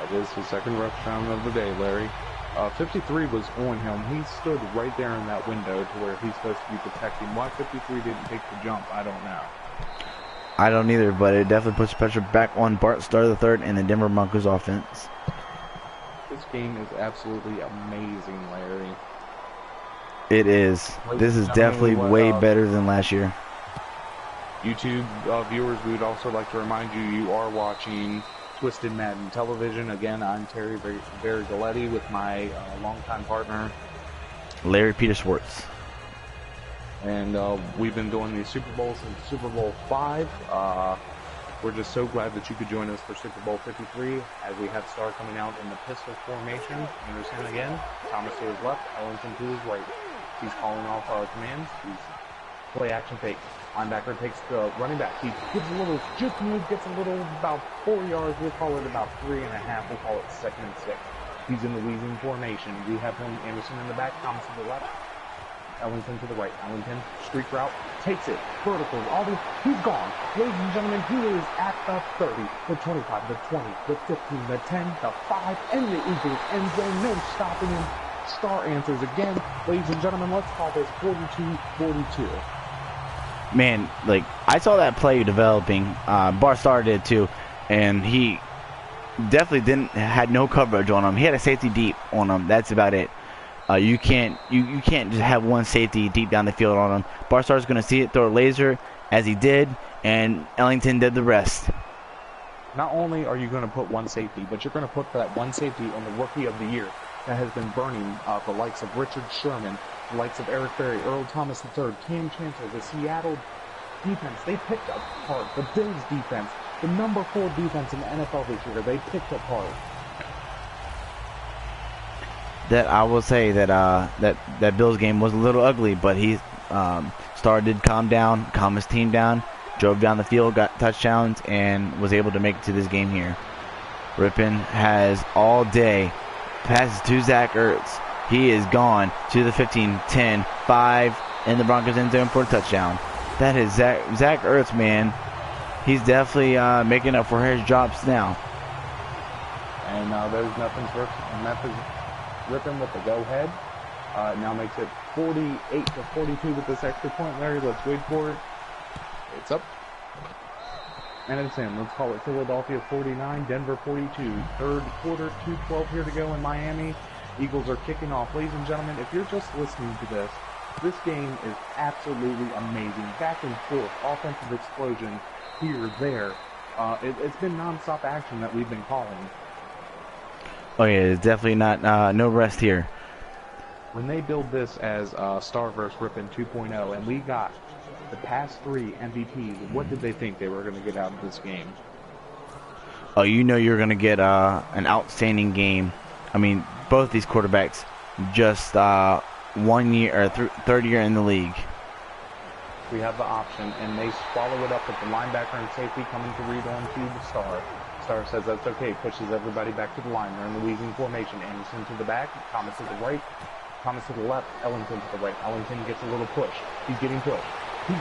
S1: That is his 2nd touchdown of the day, Larry. 53 was on him. He stood right there in that window to where he's supposed to be protecting. Why 53 didn't take the jump, I don't know.
S2: I don't either, but it definitely puts pressure back on Bart Starr III and the Denver Broncos offense.
S1: This game is absolutely amazing, Larry.
S2: It is. This is definitely way better than last year.
S1: YouTube viewers, we would also like to remind you, you are watching Twisted Madden Television. Again, I'm Terry Galetti with my longtime partner,
S2: Larry Peter Schwartz.
S1: And we've been doing these Super Bowls since Super Bowl 5. We're just so glad that you could join us for Super Bowl 53 as we have Starr coming out in the pistol formation. Anderson again, Thomas to his left, Ellington to his right. He's calling off commands. He's play action fake. Linebacker takes the running back. He gets a little juke move, gets a little about 4 yards. We'll call it about 3.5. We'll call it 2nd and 6. He's in the weaving formation. We have him, Anderson in the back, Thomas to the left, Ellington to the right. Ellington, streak route, takes it, vertical, he's gone. Ladies and gentlemen, he is at the 30, the 25, the 20, the 15, the 10, the 5, and the Eagles end zone. No stopping him. Starr answers again. Ladies and gentlemen, let's call this 42-42.
S2: Man, like, I saw that play developing. Bart Starr did too, and he definitely had no coverage on him. He had a safety deep on him. That's about it. You can't just have one safety deep down the field on him. Bart Starr's going to see it, throw a laser, as he did, and Ellington did the rest.
S1: Not only are you going to put one safety, but you're going to put that one safety on the Rookie of the Year that has been burning the likes of Richard Sherman, the likes of Eric Berry, Earl Thomas III, Cam Chancellor, the Seattle defense. They picked apart the Bills defense, the number 4 defense in the NFL this year. They picked apart.
S2: That I will say that that Bills game was a little ugly, but he Starr did calm his team down, drove down the field, got touchdowns, and was able to make it to this game here. Rypien has all day, passes to Zach Ertz. He is gone to the 15, 10, 5, in the Broncos end zone for a touchdown. That is Zach Ertz, man. He's definitely making up for his drops now.
S1: And there's Memphis Rypien with the go-ahead. Now makes it 48-42 with this extra point, Larry. Let's wait for it. It's up. And it's in. Let's call it Philadelphia 49, Denver 42. Third quarter, 2:12 here to go in Miami. Eagles are kicking off. Ladies and gentlemen, if you're just listening to this game is absolutely amazing. Back and forth, offensive explosion here, there. It's been non-stop action that we've been calling.
S2: Oh yeah, it's definitely not no rest here.
S1: When they build this as Starr vs. Rypien 2.0, and we got the past 3 MVPs, what did they think they were going to get out of this game?
S2: Oh, you know you're going to get an outstanding game. I mean, both these quarterbacks just 1 year or third year in the league.
S1: We have the option, and they swallow it up with the linebacker and safety coming to read on to the Starr. Starr says that's okay, pushes everybody back to the line. They're in the weaving formation. Anderson to the back, Thomas to the right, Thomas to the left, Ellington to the right. Ellington gets a little push. He's getting pushed. He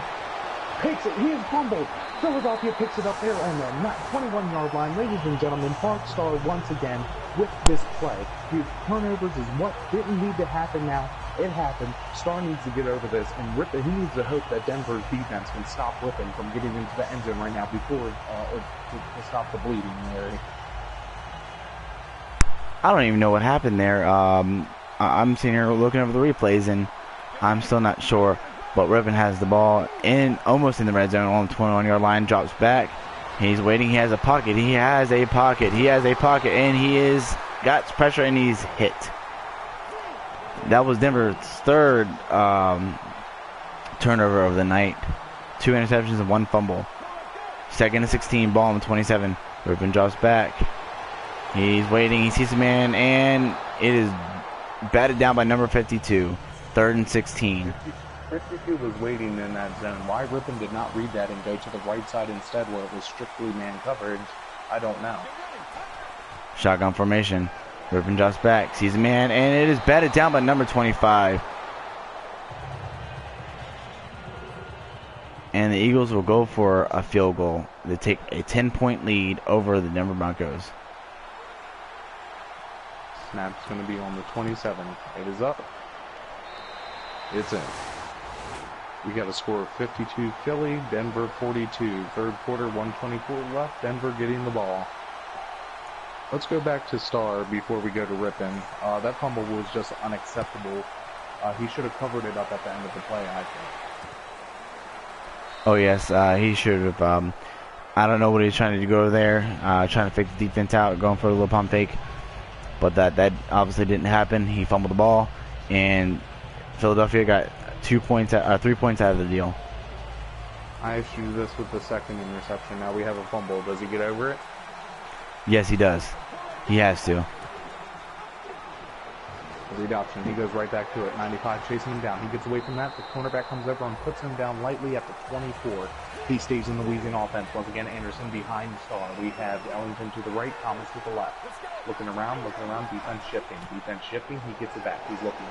S1: picks it. He is fumbled. Philadelphia picks it up there on the 21-yard line. Ladies and gentlemen, Bart Starr once again with this play. His turnovers is what didn't need to happen now. It happened. Starr needs to get over this, and he needs to hope that Denver's defense can stop Rypien from getting into the end zone right now before to stop the bleeding, Larry.
S2: I don't even know what happened there. I'm sitting here looking over the replays, and I'm still not sure. But Rypien has the ball almost in the red zone on the 21-yard line, drops back. He's waiting. He has a pocket. He has a pocket. And he is got pressure, and he's hit. That was Denver's third turnover of the night. 2 interceptions and 1 fumble. 2nd and 16, ball on the 27. Rypien drops back. He's waiting. He sees a man, and it is batted down by number 52. 3rd and 16.
S1: 52 was waiting in that zone. Why Rypien did not read that and go to the right side instead where it was strictly man coverage, I don't know.
S2: Shotgun formation. Rypien drops back, sees a man, and it is batted down by number 25. And the Eagles will go for a field goal to take a 10-point lead over the Denver Broncos.
S1: Snap's going to be on the 27. It is up. It's in. We got a score of 52 Philly, Denver 42. Third quarter, 124 left. Denver getting the ball. Let's go back to Starr before we go to Rypien. That fumble was just unacceptable. He should have covered it up at the end of the play, I think.
S2: Oh, yes, he should have. I don't know what he was trying to go there, trying to fake the defense out, going for a little pump fake. But that obviously didn't happen. He fumbled the ball, and Philadelphia got 3 points out of the deal.
S1: I issue this with the second interception. Now we have a fumble. Does he get over it?
S2: Yes, he does. He has to.
S1: The reduction. He goes right back to it. 95 chasing him down. He gets away from that. The cornerback comes over and puts him down lightly at the 24. He stays in the Louisiana offense. Once again, Anderson behind Starr. We have Ellington to the right, Thomas to the left. Looking around, defense shifting. He gets it back. He's looking.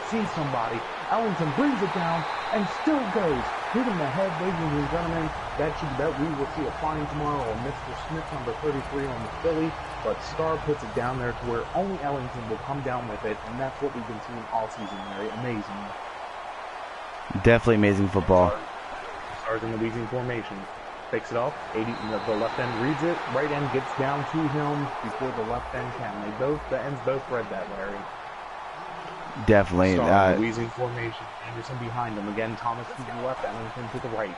S1: Sees somebody. Ellington brings it down and still goes. Hitting the head, ladies and gentlemen. That we will see a fine tomorrow on Mr. Smith, number 33 on the Philly. But Starr puts it down there to where only Ellington will come down with it, and that's what we've been seeing all season, Larry. Amazing.
S2: Definitely amazing football.
S1: Starr's in the weaving formation. Takes it off. The left end reads it. Right end gets down to him before the left end can. The ends both read that, Larry.
S2: Definitely.
S1: Starr in the weaving formation. Anderson behind him. Again, Thomas to the left, Ellington to the right.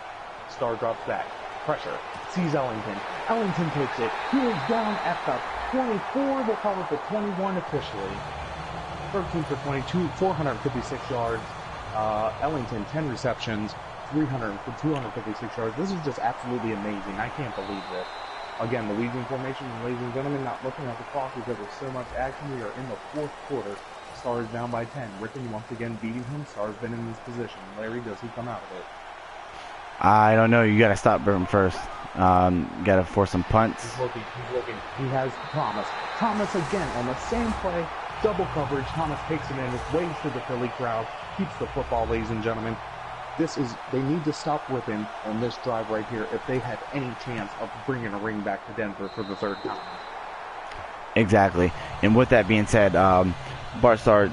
S1: Starr drops back. Pressure. Sees Ellington. Ellington takes it. He is down at the 24. We'll call it the 21 officially. 13 for 22, 456 yards. Ellington, 10 receptions, 256 yards. This is just absolutely amazing. I can't believe this. Again, the weaving formation, ladies and gentlemen, not looking at the clock because there's so much action. We are in the fourth quarter. Starr is down by 10. Rypien once again beating him. Starr's been in this position. Larry, does he come out of it?
S2: I don't know. You got to stop Rypien first. Got to force some punts.
S1: He's looking. He has Thomas. Thomas again on the same play. Double coverage. Thomas takes it in. It's waves to the Philly crowd. Keeps the football, ladies and gentlemen. They need to stop Rypien on this drive right here if they have any chance of bringing a ring back to Denver for the third time.
S2: Exactly. And with that being said, Bart Starr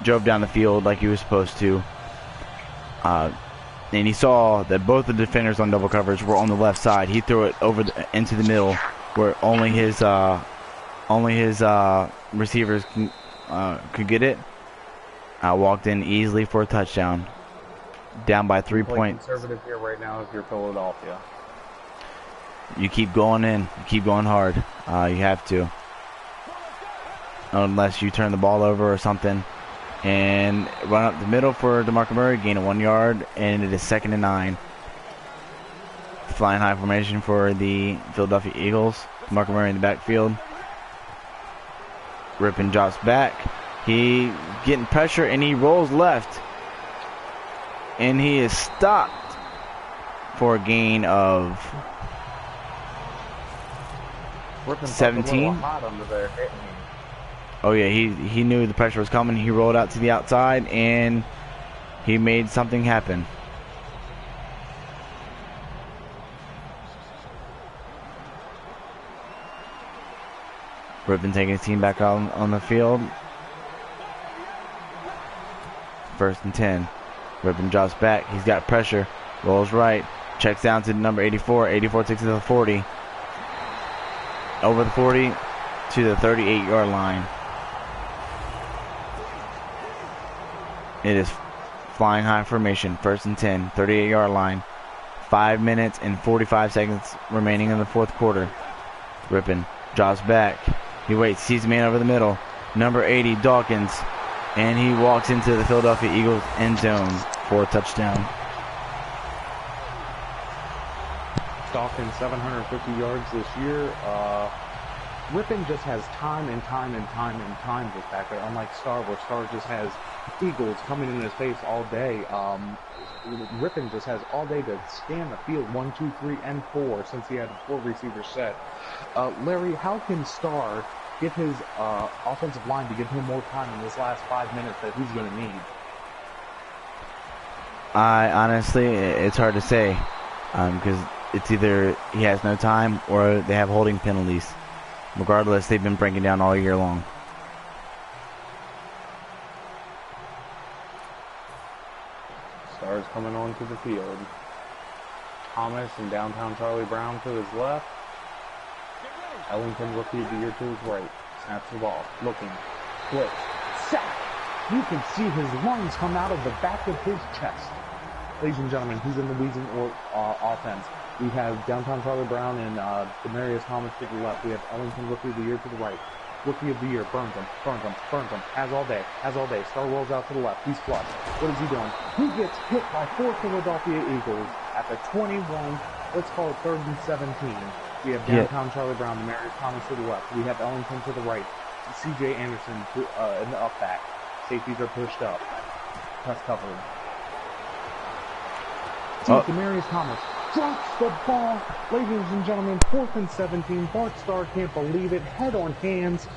S2: drove down the field like he was supposed to. And he saw that both the defenders on double coverage were on the left side. He threw it over into the middle where only his receivers could get it. Walked in easily for a touchdown. Down by 3 points.
S1: Conservative here right now if you're Philadelphia.
S2: You keep going in. You keep going hard. You have to. Unless you turn the ball over or something. And run up the middle for DeMarco Murray. Gain of 1 yard. And it is 2nd and 9. Flying high formation for the Philadelphia Eagles. DeMarco Murray in the backfield. Rypien drops back. He getting pressure and he rolls left. And he is stopped for a gain of 17. Oh yeah, he knew the pressure was coming. He rolled out to the outside and he made something happen. Rypien taking his team back on the field. First and 10. Rypien drops back. He's got pressure. Rolls right. Checks down to number 84. 84 takes it to the 40. Over the 40 to the 38-yard line. It is flying high formation. First and 10. 38-yard line. 5 minutes and 45 seconds remaining in the fourth quarter. Rypien drops back. He waits. Sees a man over the middle. Number 80, Dawkins. And he walks into the Philadelphia Eagles end zone for a touchdown.
S1: Dawkins 750 yards this year. Rypien just has time and time just back there. Unlike Starr, where Starr just has Eagles coming in his face all day. Rypien just has all day to scan the field 1, 2, 3, and 4 since he had 4 receivers set. Larry, how can Starr get his offensive line to give him more time in this last 5 minutes that he's going to need?
S2: Honestly, it's hard to say because it's either he has no time or they have holding penalties. Regardless, they've been breaking down all year long.
S1: Starr's coming onto the field. Thomas and downtown Charlie Brown to his left. Ellington, rookie of the year, to his right. Snaps the ball. Looking. Blitz. Sack. You can see his lungs come out of the back of his chest. Ladies and gentlemen, who's in the Weezing offense? We have downtown Charlie Brown and Demarius Thomas to the left. We have Ellington, rookie of the year, to the right. Rookie of the year, burns him. Has all day. Starr rolls out to the left. He's flushed. What is he doing? He gets hit by 4 Philadelphia Eagles at the 21. Let's call it 3rd and 17. We have downtown Charlie Brown, Demarius Thomas to the left. We have Ellington to the right. C.J. Anderson in the up back. Safeties are pushed up. Press covered. Demarius Thomas drops the ball. Ladies and gentlemen, 4th and 17. Bart Starr can't believe it. Head on hands.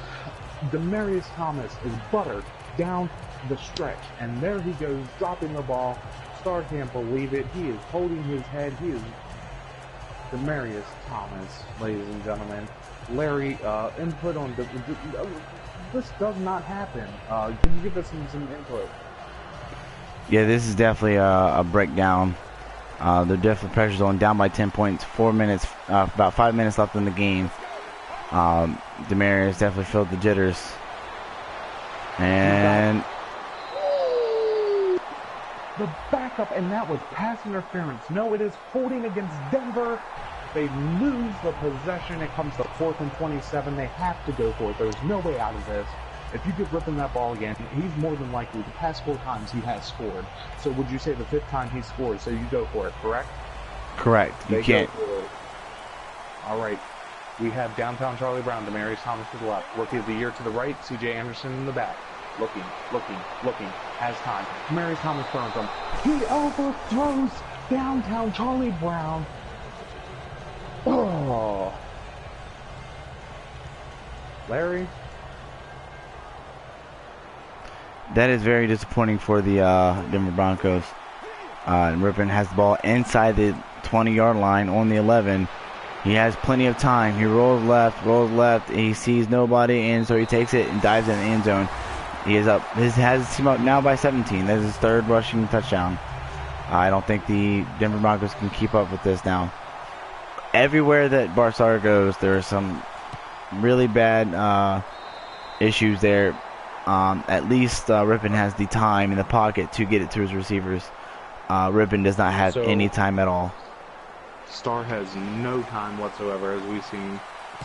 S1: Demarius Thomas is buttered down the stretch. And there he goes, dropping the ball. Starr can't believe it. He is holding his head. He is Demarius Thomas, ladies and gentlemen. Larry, input on this does not happen. Can you give us some input?
S2: Yeah, this is definitely a breakdown. They're definitely pressure's on, down by 10 points. 4 minutes, about 5 minutes left in the game. Demarius definitely felt the jitters. And
S1: the backup, and that was pass interference. No, it is holding against Denver. They lose the possession. It comes to 4th and 27. They have to go for it. There's no way out of this. If you give Rypien that ball again, he's more than likely, the past 4 times he has scored. So would you say the 5th time he scored, so you go for it, correct?
S2: Correct. You can't.
S1: All right. We have downtown Charlie Brown, Demarius Thomas to the left. Rookie of the year to the right, C.J. Anderson in the back. Looking. Has time. Demarius Thomas burns him. He overthrows downtown Charlie Brown. Oh. Larry?
S2: That is very disappointing for the Denver Broncos. Rypien has the ball inside the 20-yard line on the 11. He has plenty of time. He rolls left. He sees nobody, and so he takes it and dives in the end zone. He is up. Has his team up now by 17. That is his 3rd rushing touchdown. I don't think the Denver Broncos can keep up with this now. Everywhere that Bart Starr goes, there are some really bad issues there. At least Rypien has the time in the pocket to get it to his receivers. Rypien does not have any time at all.
S1: Starr has no time whatsoever, as we've seen.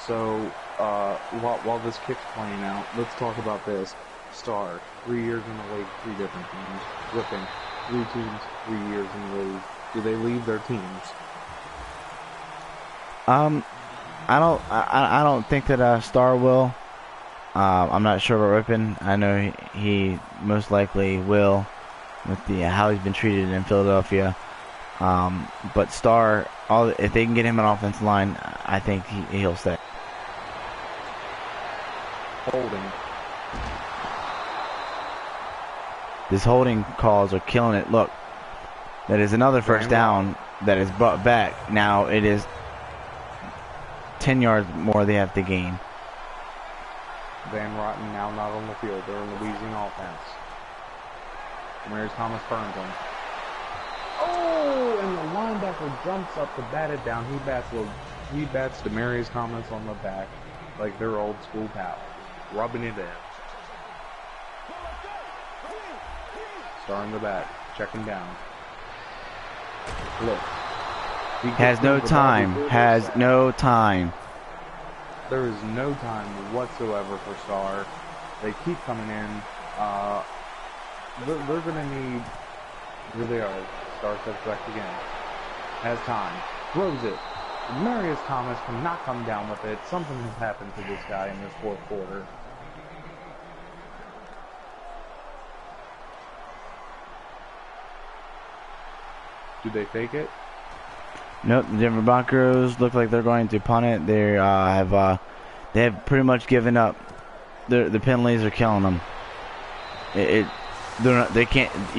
S1: So while this kick's playing out, let's talk about this. Starr, 3 years in the league, 3 different teams. Rypien, 3 teams, 3 years in the league. Do they leave their teams?
S2: I don't think that Starr will. I'm not sure about Rypien. I know he most likely will with how he's been treated in Philadelphia. But Starr, if they can get him an offensive line, I think he'll stay.
S1: Holding.
S2: These holding calls are killing it. Look, that is another first down that is brought back. Now it is 10 yards more they have to gain.
S1: Van Rotten now not on the field. They're in the Weezing offense. Demarius Thomas burns him. Oh, and the linebacker jumps up to bat it down. He bats Demarius Thomas on the back like they're old school pals, rubbing it in. Starr in the back, checking down. Look.
S2: Has no time. Has no time.
S1: There is no time whatsoever for Starr. They keep coming in. They're going to need... Here they are. Starr steps back again. Has time. Throws it. Demarius Thomas cannot come down with it. Something has happened to this guy in this fourth quarter. Do they fake it?
S2: Nope. The Denver Broncos look like they're going to punt it. They have pretty much given up. The penalties are killing them. You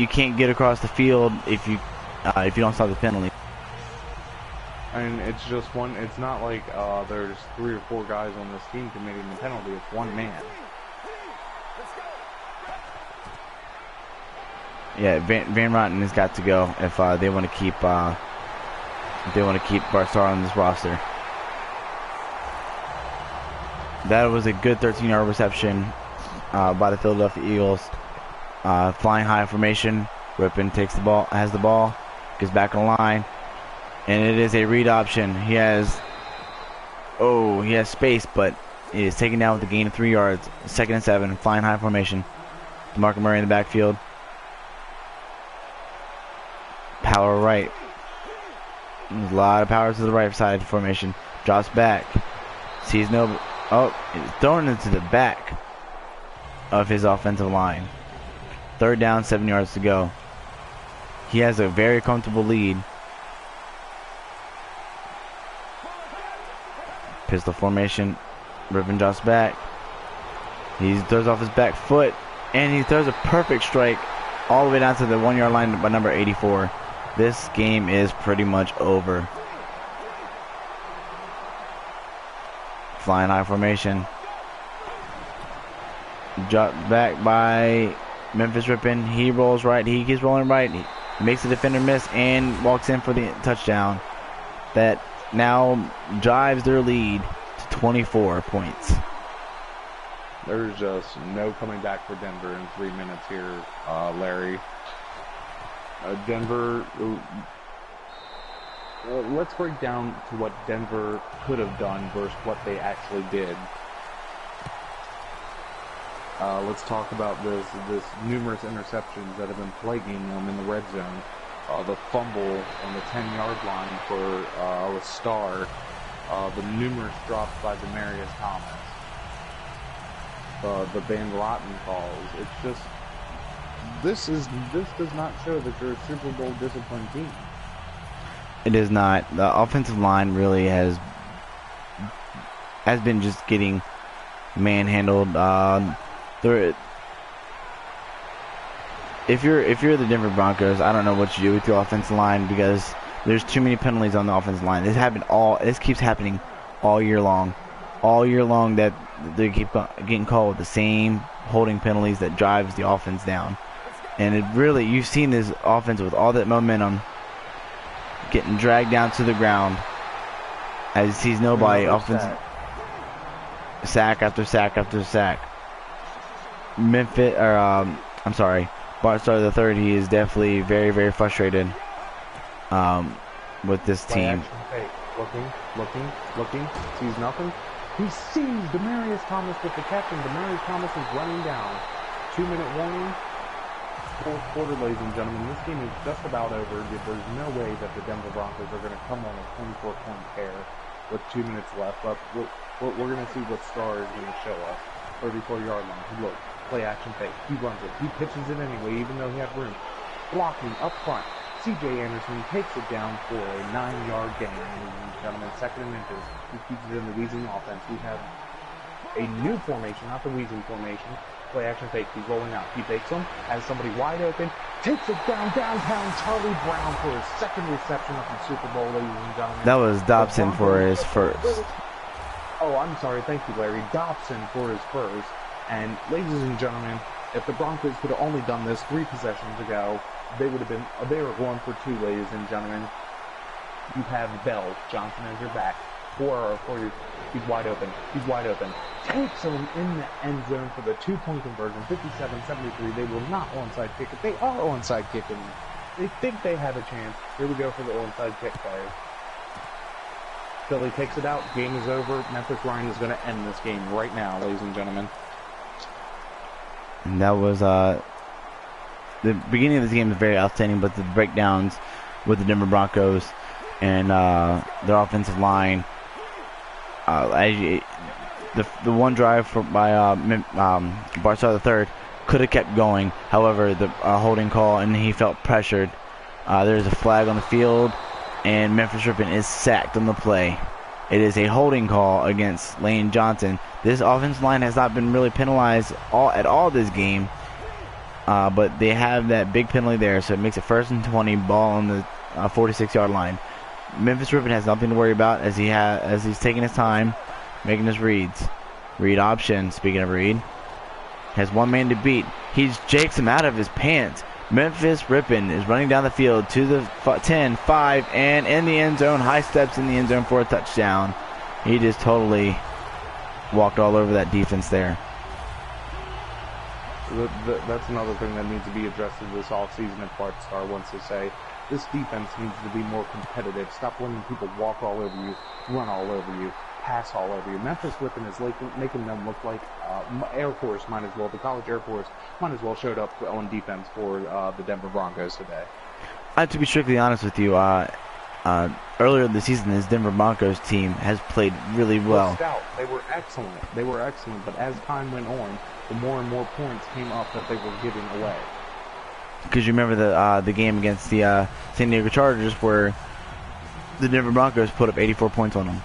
S2: can't get across the field if you don't stop the penalty.
S1: And it's just one. It's not like there's 3 or 4 guys on this team committing the penalty. It's one man.
S2: Yeah, Van Rotten has got to go if they want to keep Bart Starr on this roster. That was a good 13-yard reception by the Philadelphia Eagles. Flying high formation. Rypien has the ball, gets back on the line, and it is a read option. He has space, but he is taken down with a gain of 3 yards. 2nd and 7, flying high formation. DeMarco Murray in the backfield. Power right. There's a lot of power to the right side formation. Drops back. Sees no... Oh, it's thrown into the back of his offensive line. 3rd down, 7 yards to go. He has a very comfortable lead. Pistol formation. Rypien drops back. He throws off his back foot, and he throws a perfect strike all the way down to the 1-yard line by number 84. This game is pretty much over. Flying high formation. Dropped back by Memphis Rypien. He rolls right. He keeps rolling right. He makes the defender miss and walks in for the touchdown. That now drives their lead to 24 points.
S1: There's just no coming back for Denver in 3 minutes here, Larry. Denver, let's break down to what Denver could have done versus what they actually did. Let's talk about this numerous interceptions that have been plaguing them in the red zone. The fumble on the 10-yard line for Starr. The numerous drops by Demarius Thomas. The Van Rotten calls. It's just... This does not show that you're a Super Bowl disciplined team.
S2: It is not. The offensive line really has been just getting manhandled. If you're the Denver Broncos, I don't know what you do with your offensive line because there's too many penalties on the offensive line. This keeps happening all year long. All year long that they keep getting called with the same holding penalties that drives the offense down. And it really, you've seen this offense with all that momentum getting dragged down to the ground as he sees nobody. Offense sack after sack after sack. Bart Starr the third. He is definitely very, very frustrated with this team.
S1: Looking, sees nothing. He sees Demarius Thomas with the catch, and Demarius Thomas is running down. 2-minute warning. Fourth quarter, ladies and gentlemen. This game is just about over. There's no way that the Denver Broncos are going to come on a 24-point pair with 2 minutes left. But we're going to see what Starr is going to show us. 34-yard line. Look, play action fake. He runs it. He pitches it anyway, even though he had room. Blocking up front. C.J. Anderson takes it down for a 9-yard gain. Ladies and gentlemen, 2nd and inches. He keeps it in the Weezing offense. We have a new formation, not the Weezing formation. Play action fake. He's rolling out. He fakes him. Has somebody wide open. Takes it downtown. Charlie Brown for his 2nd reception of the Super Bowl, ladies and gentlemen.
S2: That was Dobson for his first.
S1: Oh, I'm sorry. Thank you, Larry. Dobson for his first. And ladies and gentlemen, If the Broncos could have only done this 3 possessions ago, they were going for 2, ladies and gentlemen. You have Bell. Johnson has your back. For you. He's wide open. He's wide open. Takes him in the end zone for the 2-point conversion. 57-73. They will not onside kick it. They are onside kicking. They think they have a chance. Here we go for the onside kick play. Philly takes it out. Game is over. Memphis Ryan is going to end this game right now, ladies and gentlemen.
S2: And that was the beginning of this game was very outstanding, but the breakdowns with the Denver Broncos and their offensive line, the one drive by Bart Starr III could have kept going. However, the holding call, and he felt pressured. There's a flag on the field, and Memphis Rypien is sacked on the play. It is a holding call against Lane Johnson. This offensive line has not been really penalized at all this game, but they have that big penalty there, so it makes it 1st and 20, ball on the 46-yard line. Memphis Rypien has nothing to worry about as he's taking his time, making his reads. Read option. Speaking of read, has one man to beat. He jakes him out of his pants. Memphis Rypien is running down the field to the 10, 5, and in the end zone. High steps in the end zone for a touchdown. He just totally walked all over that defense there.
S1: That's another thing that needs to be addressed in this offseason, if Bart Starr wants to say. This defense needs to be more competitive. Stop letting people walk all over you, run all over you, pass all over you. Memphis Rypien is making them look like Air Force might as well. The college Air Force might as well showed up on defense for the Denver Broncos today.
S2: To be strictly honest with you, earlier in the season, this Denver Broncos team has played really well.
S1: Stout. They were excellent. They were excellent. But as time went on, the more and more points came up that they were giving away.
S2: Because you remember the game against the San Diego Chargers where the Denver Broncos put up 84 points on them.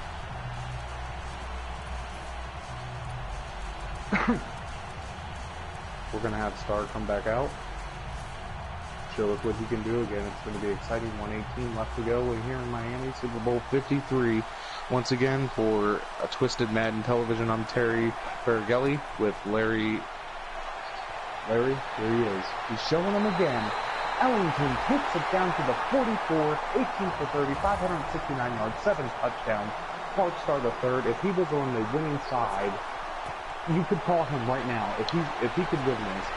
S1: We're going to have Starr come back out. Show us what he can do again. It's going to be exciting. 1:18 left to go here in Miami. Super Bowl 53. Once again, for a Twisted Madden Television, I'm Terry Faragelli with Larry. Larry, here he is. He's showing them again. Ellington takes it down to the 44, 18 for 30, 569 yards, 7 touchdowns. Bart Starr III, if he was on the winning side, you could call him right now. If he could win this,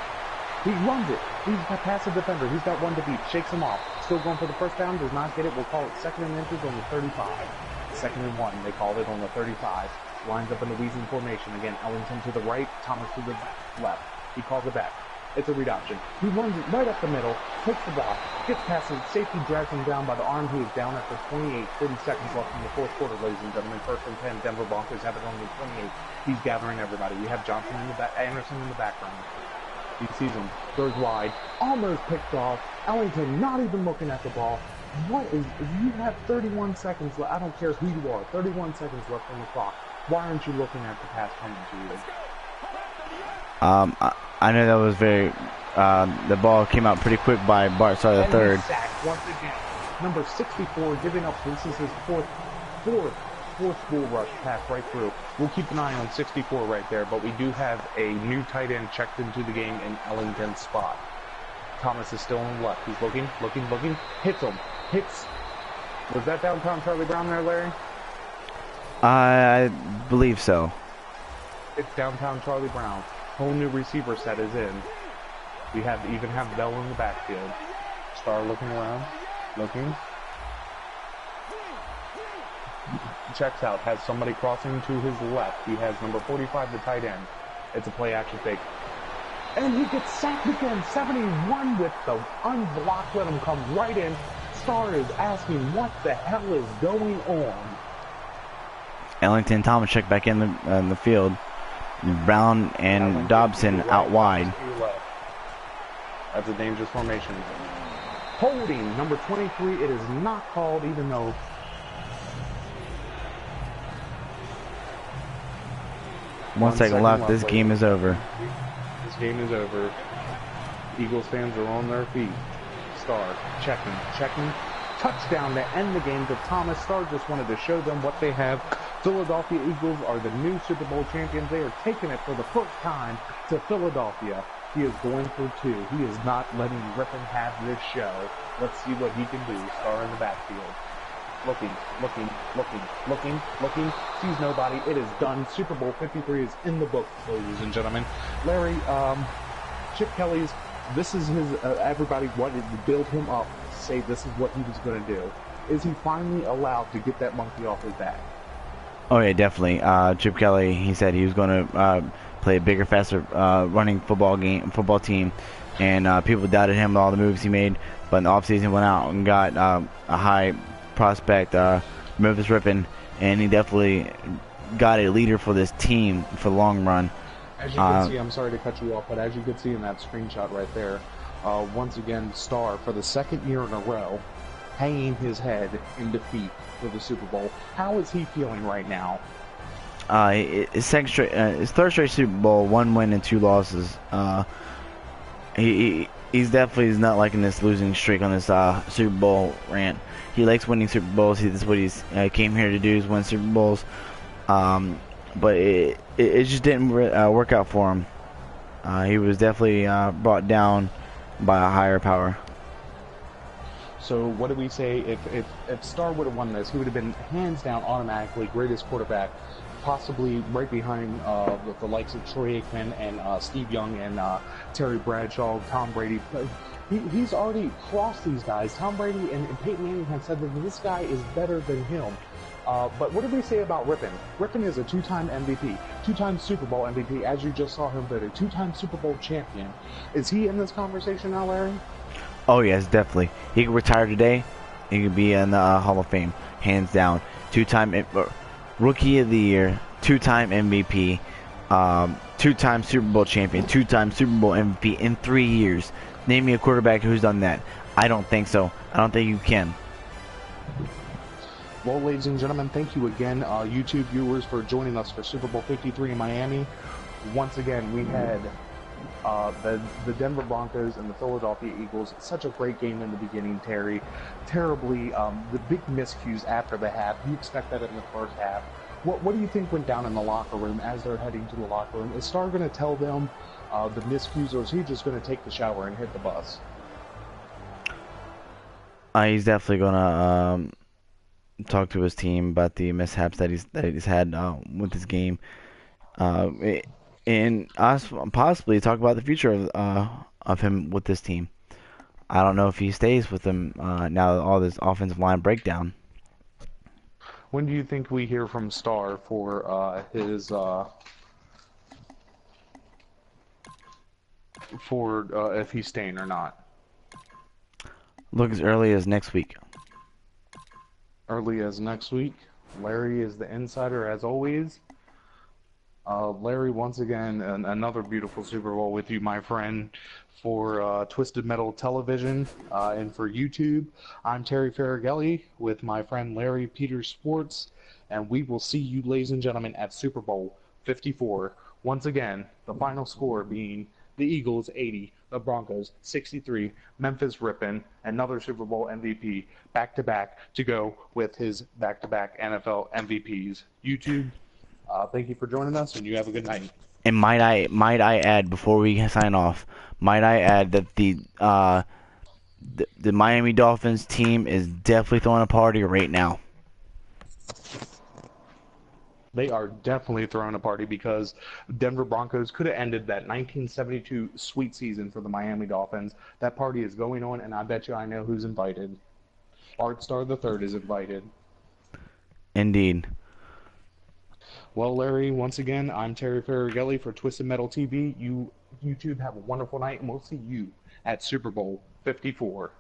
S1: he runs it. He's a passive defender. He's got one to beat. Shakes him off. Still going for the first down. Does not get it. We'll call it 2nd and inches on the 35. 2nd and 1. They called it on the 35. Lines up in the Weasel formation again. Ellington to the right. Thomas to the left. He calls it back. It's a read option. He runs it right up the middle, takes the block, gets past him, safety drags him down by the arm. He is down after 28, 30 seconds left in the 4th quarter, ladies and gentlemen. 1st and 10, Denver Broncos have it on the 28. He's gathering everybody. You have Johnson in the back, Anderson in the background. He sees him, throws wide, almost picked off. Ellington not even looking at the ball. You have 31 seconds left. I don't care who you are, 31 seconds left on the clock. Why aren't you looking at the pass coming to you?
S2: I know that was very. The ball came out pretty quick by Bart Starr III.
S1: Sacked once again. Number 64 giving up. This is his fourth school rush pass right through. We'll keep an eye on 64 right there, but we do have a new tight end checked into the game in Ellington's spot. Thomas is still on the left. He's looking. Hits him. Was that downtown Charlie Brown there, Larry?
S2: I believe so.
S1: It's downtown Charlie Brown. Whole new receiver set is in. We even have Bell in the backfield. Starr looking around. Looking. Checks out. Has somebody crossing to his left. He has number 45, the tight end. It's a play action fake. And he gets sacked again. 71 with the unblocked. Let him come right in. Starr is asking what the hell is going on.
S2: Ellington Thomas check back in the field. Brown and Dobson out wide.
S1: That's a dangerous formation. Holding, number 23. It is not called, even though.
S2: One second left. This game is over.
S1: This game is over. Eagles fans are on their feet. Starr checking. Touchdown to end the game to Thomas. Starr just wanted to show them what they have. Philadelphia Eagles are the new Super Bowl champions. They are taking it for the first time to Philadelphia. He is going for two. He is not letting Rypien have this show. Let's see what he can do. Starr in the backfield. Looking. Sees nobody. It is done. Super Bowl 53 is in the book, ladies and gentlemen. Larry, Chip Kelly's, this is his, everybody wanted to build him up, say this is what he was going to do. Is he finally allowed to get that monkey off his back?
S2: Oh yeah, definitely. Chip Kelly, he said he was going to play a bigger, faster running football team, and people doubted him with all the moves he made. But in the offseason, went out and got a high prospect, Memphis Rypien, and he definitely got a leader for this team for the long run.
S1: As you can see, I'm sorry to cut you off, but as you can see in that screenshot right there, once again, Starr, for the second year in a row, hanging his head in defeat for the Super Bowl. How is he feeling right now?
S2: His third straight Super Bowl, 1 win and 2 losses. He's definitely not liking this losing streak on this Super Bowl rant. He likes winning Super Bowls. That's what he's came here to do, is win Super Bowls. But it just didn't work out for him. He was definitely brought down by a higher power.
S1: So what do we say if Starr would have won this? He would have been hands down automatically greatest quarterback, possibly right behind the likes of Troy Aikman and Steve Young and Terry Bradshaw, Tom Brady. He's already crossed these guys. Tom Brady and Peyton Manning have said that this guy is better than him. But what do we say about Rypien? Rypien is a two-time MVP, two-time Super Bowl MVP, as you just saw him voted, two-time Super Bowl champion. Is he in this conversation now, Larry?
S2: Oh yes, definitely. He could retire today. He could be in the Hall of Fame, hands down. Two-time Rookie of the Year, two-time MVP, two-time Super Bowl champion, two-time Super Bowl MVP in 3 years. Name me a quarterback who's done that. I don't think so. I don't think you can.
S1: Well, ladies and gentlemen, thank you again, YouTube viewers, for joining us for Super Bowl 53 in Miami. Once again, we had the Denver Broncos and the Philadelphia Eagles. Such a great game in the beginning, Terry. Terribly, the big miscues after the half. You expect that in the first half. What do you think went down in the locker room as they're heading to the locker room? Is Starr going to tell them the miscues, or is he just going to take the shower and hit the bus?
S2: He's definitely going to talk to his team about the mishaps that he's had with this game. And possibly talk about the future of him with this team. I don't know if he stays with them now all this offensive line breakdown.
S1: When do you think we hear from Starr for his if he's staying or not?
S2: Look as early as next week.
S1: Early as next week. Larry is the insider as always. Larry, once again, another beautiful Super Bowl with you, my friend, for Twisted Metal Television and for YouTube. I'm Terry Faragelli with my friend Larry Peters Sports, and we will see you, ladies and gentlemen, at Super Bowl 54. Once again, the final score being the Eagles 80, the Broncos 63, Memphis Rypien, another Super Bowl MVP, back-to-back to go with his back-to-back NFL MVPs. YouTube, thank you for joining us, and you have a good night.
S2: And might I add, before we sign off, might I add that the Miami Dolphins team is definitely throwing a party right now.
S1: They are definitely throwing a party because Denver Broncos could have ended that 1972 sweet season for the Miami Dolphins. That party is going on, and I bet you I know who's invited. Art Starr III is invited.
S2: Indeed.
S1: Well, Larry, once again, I'm Terry Faragelli for Twisted Metal TV. You YouTube have a wonderful night, and we'll see you at Super Bowl 54.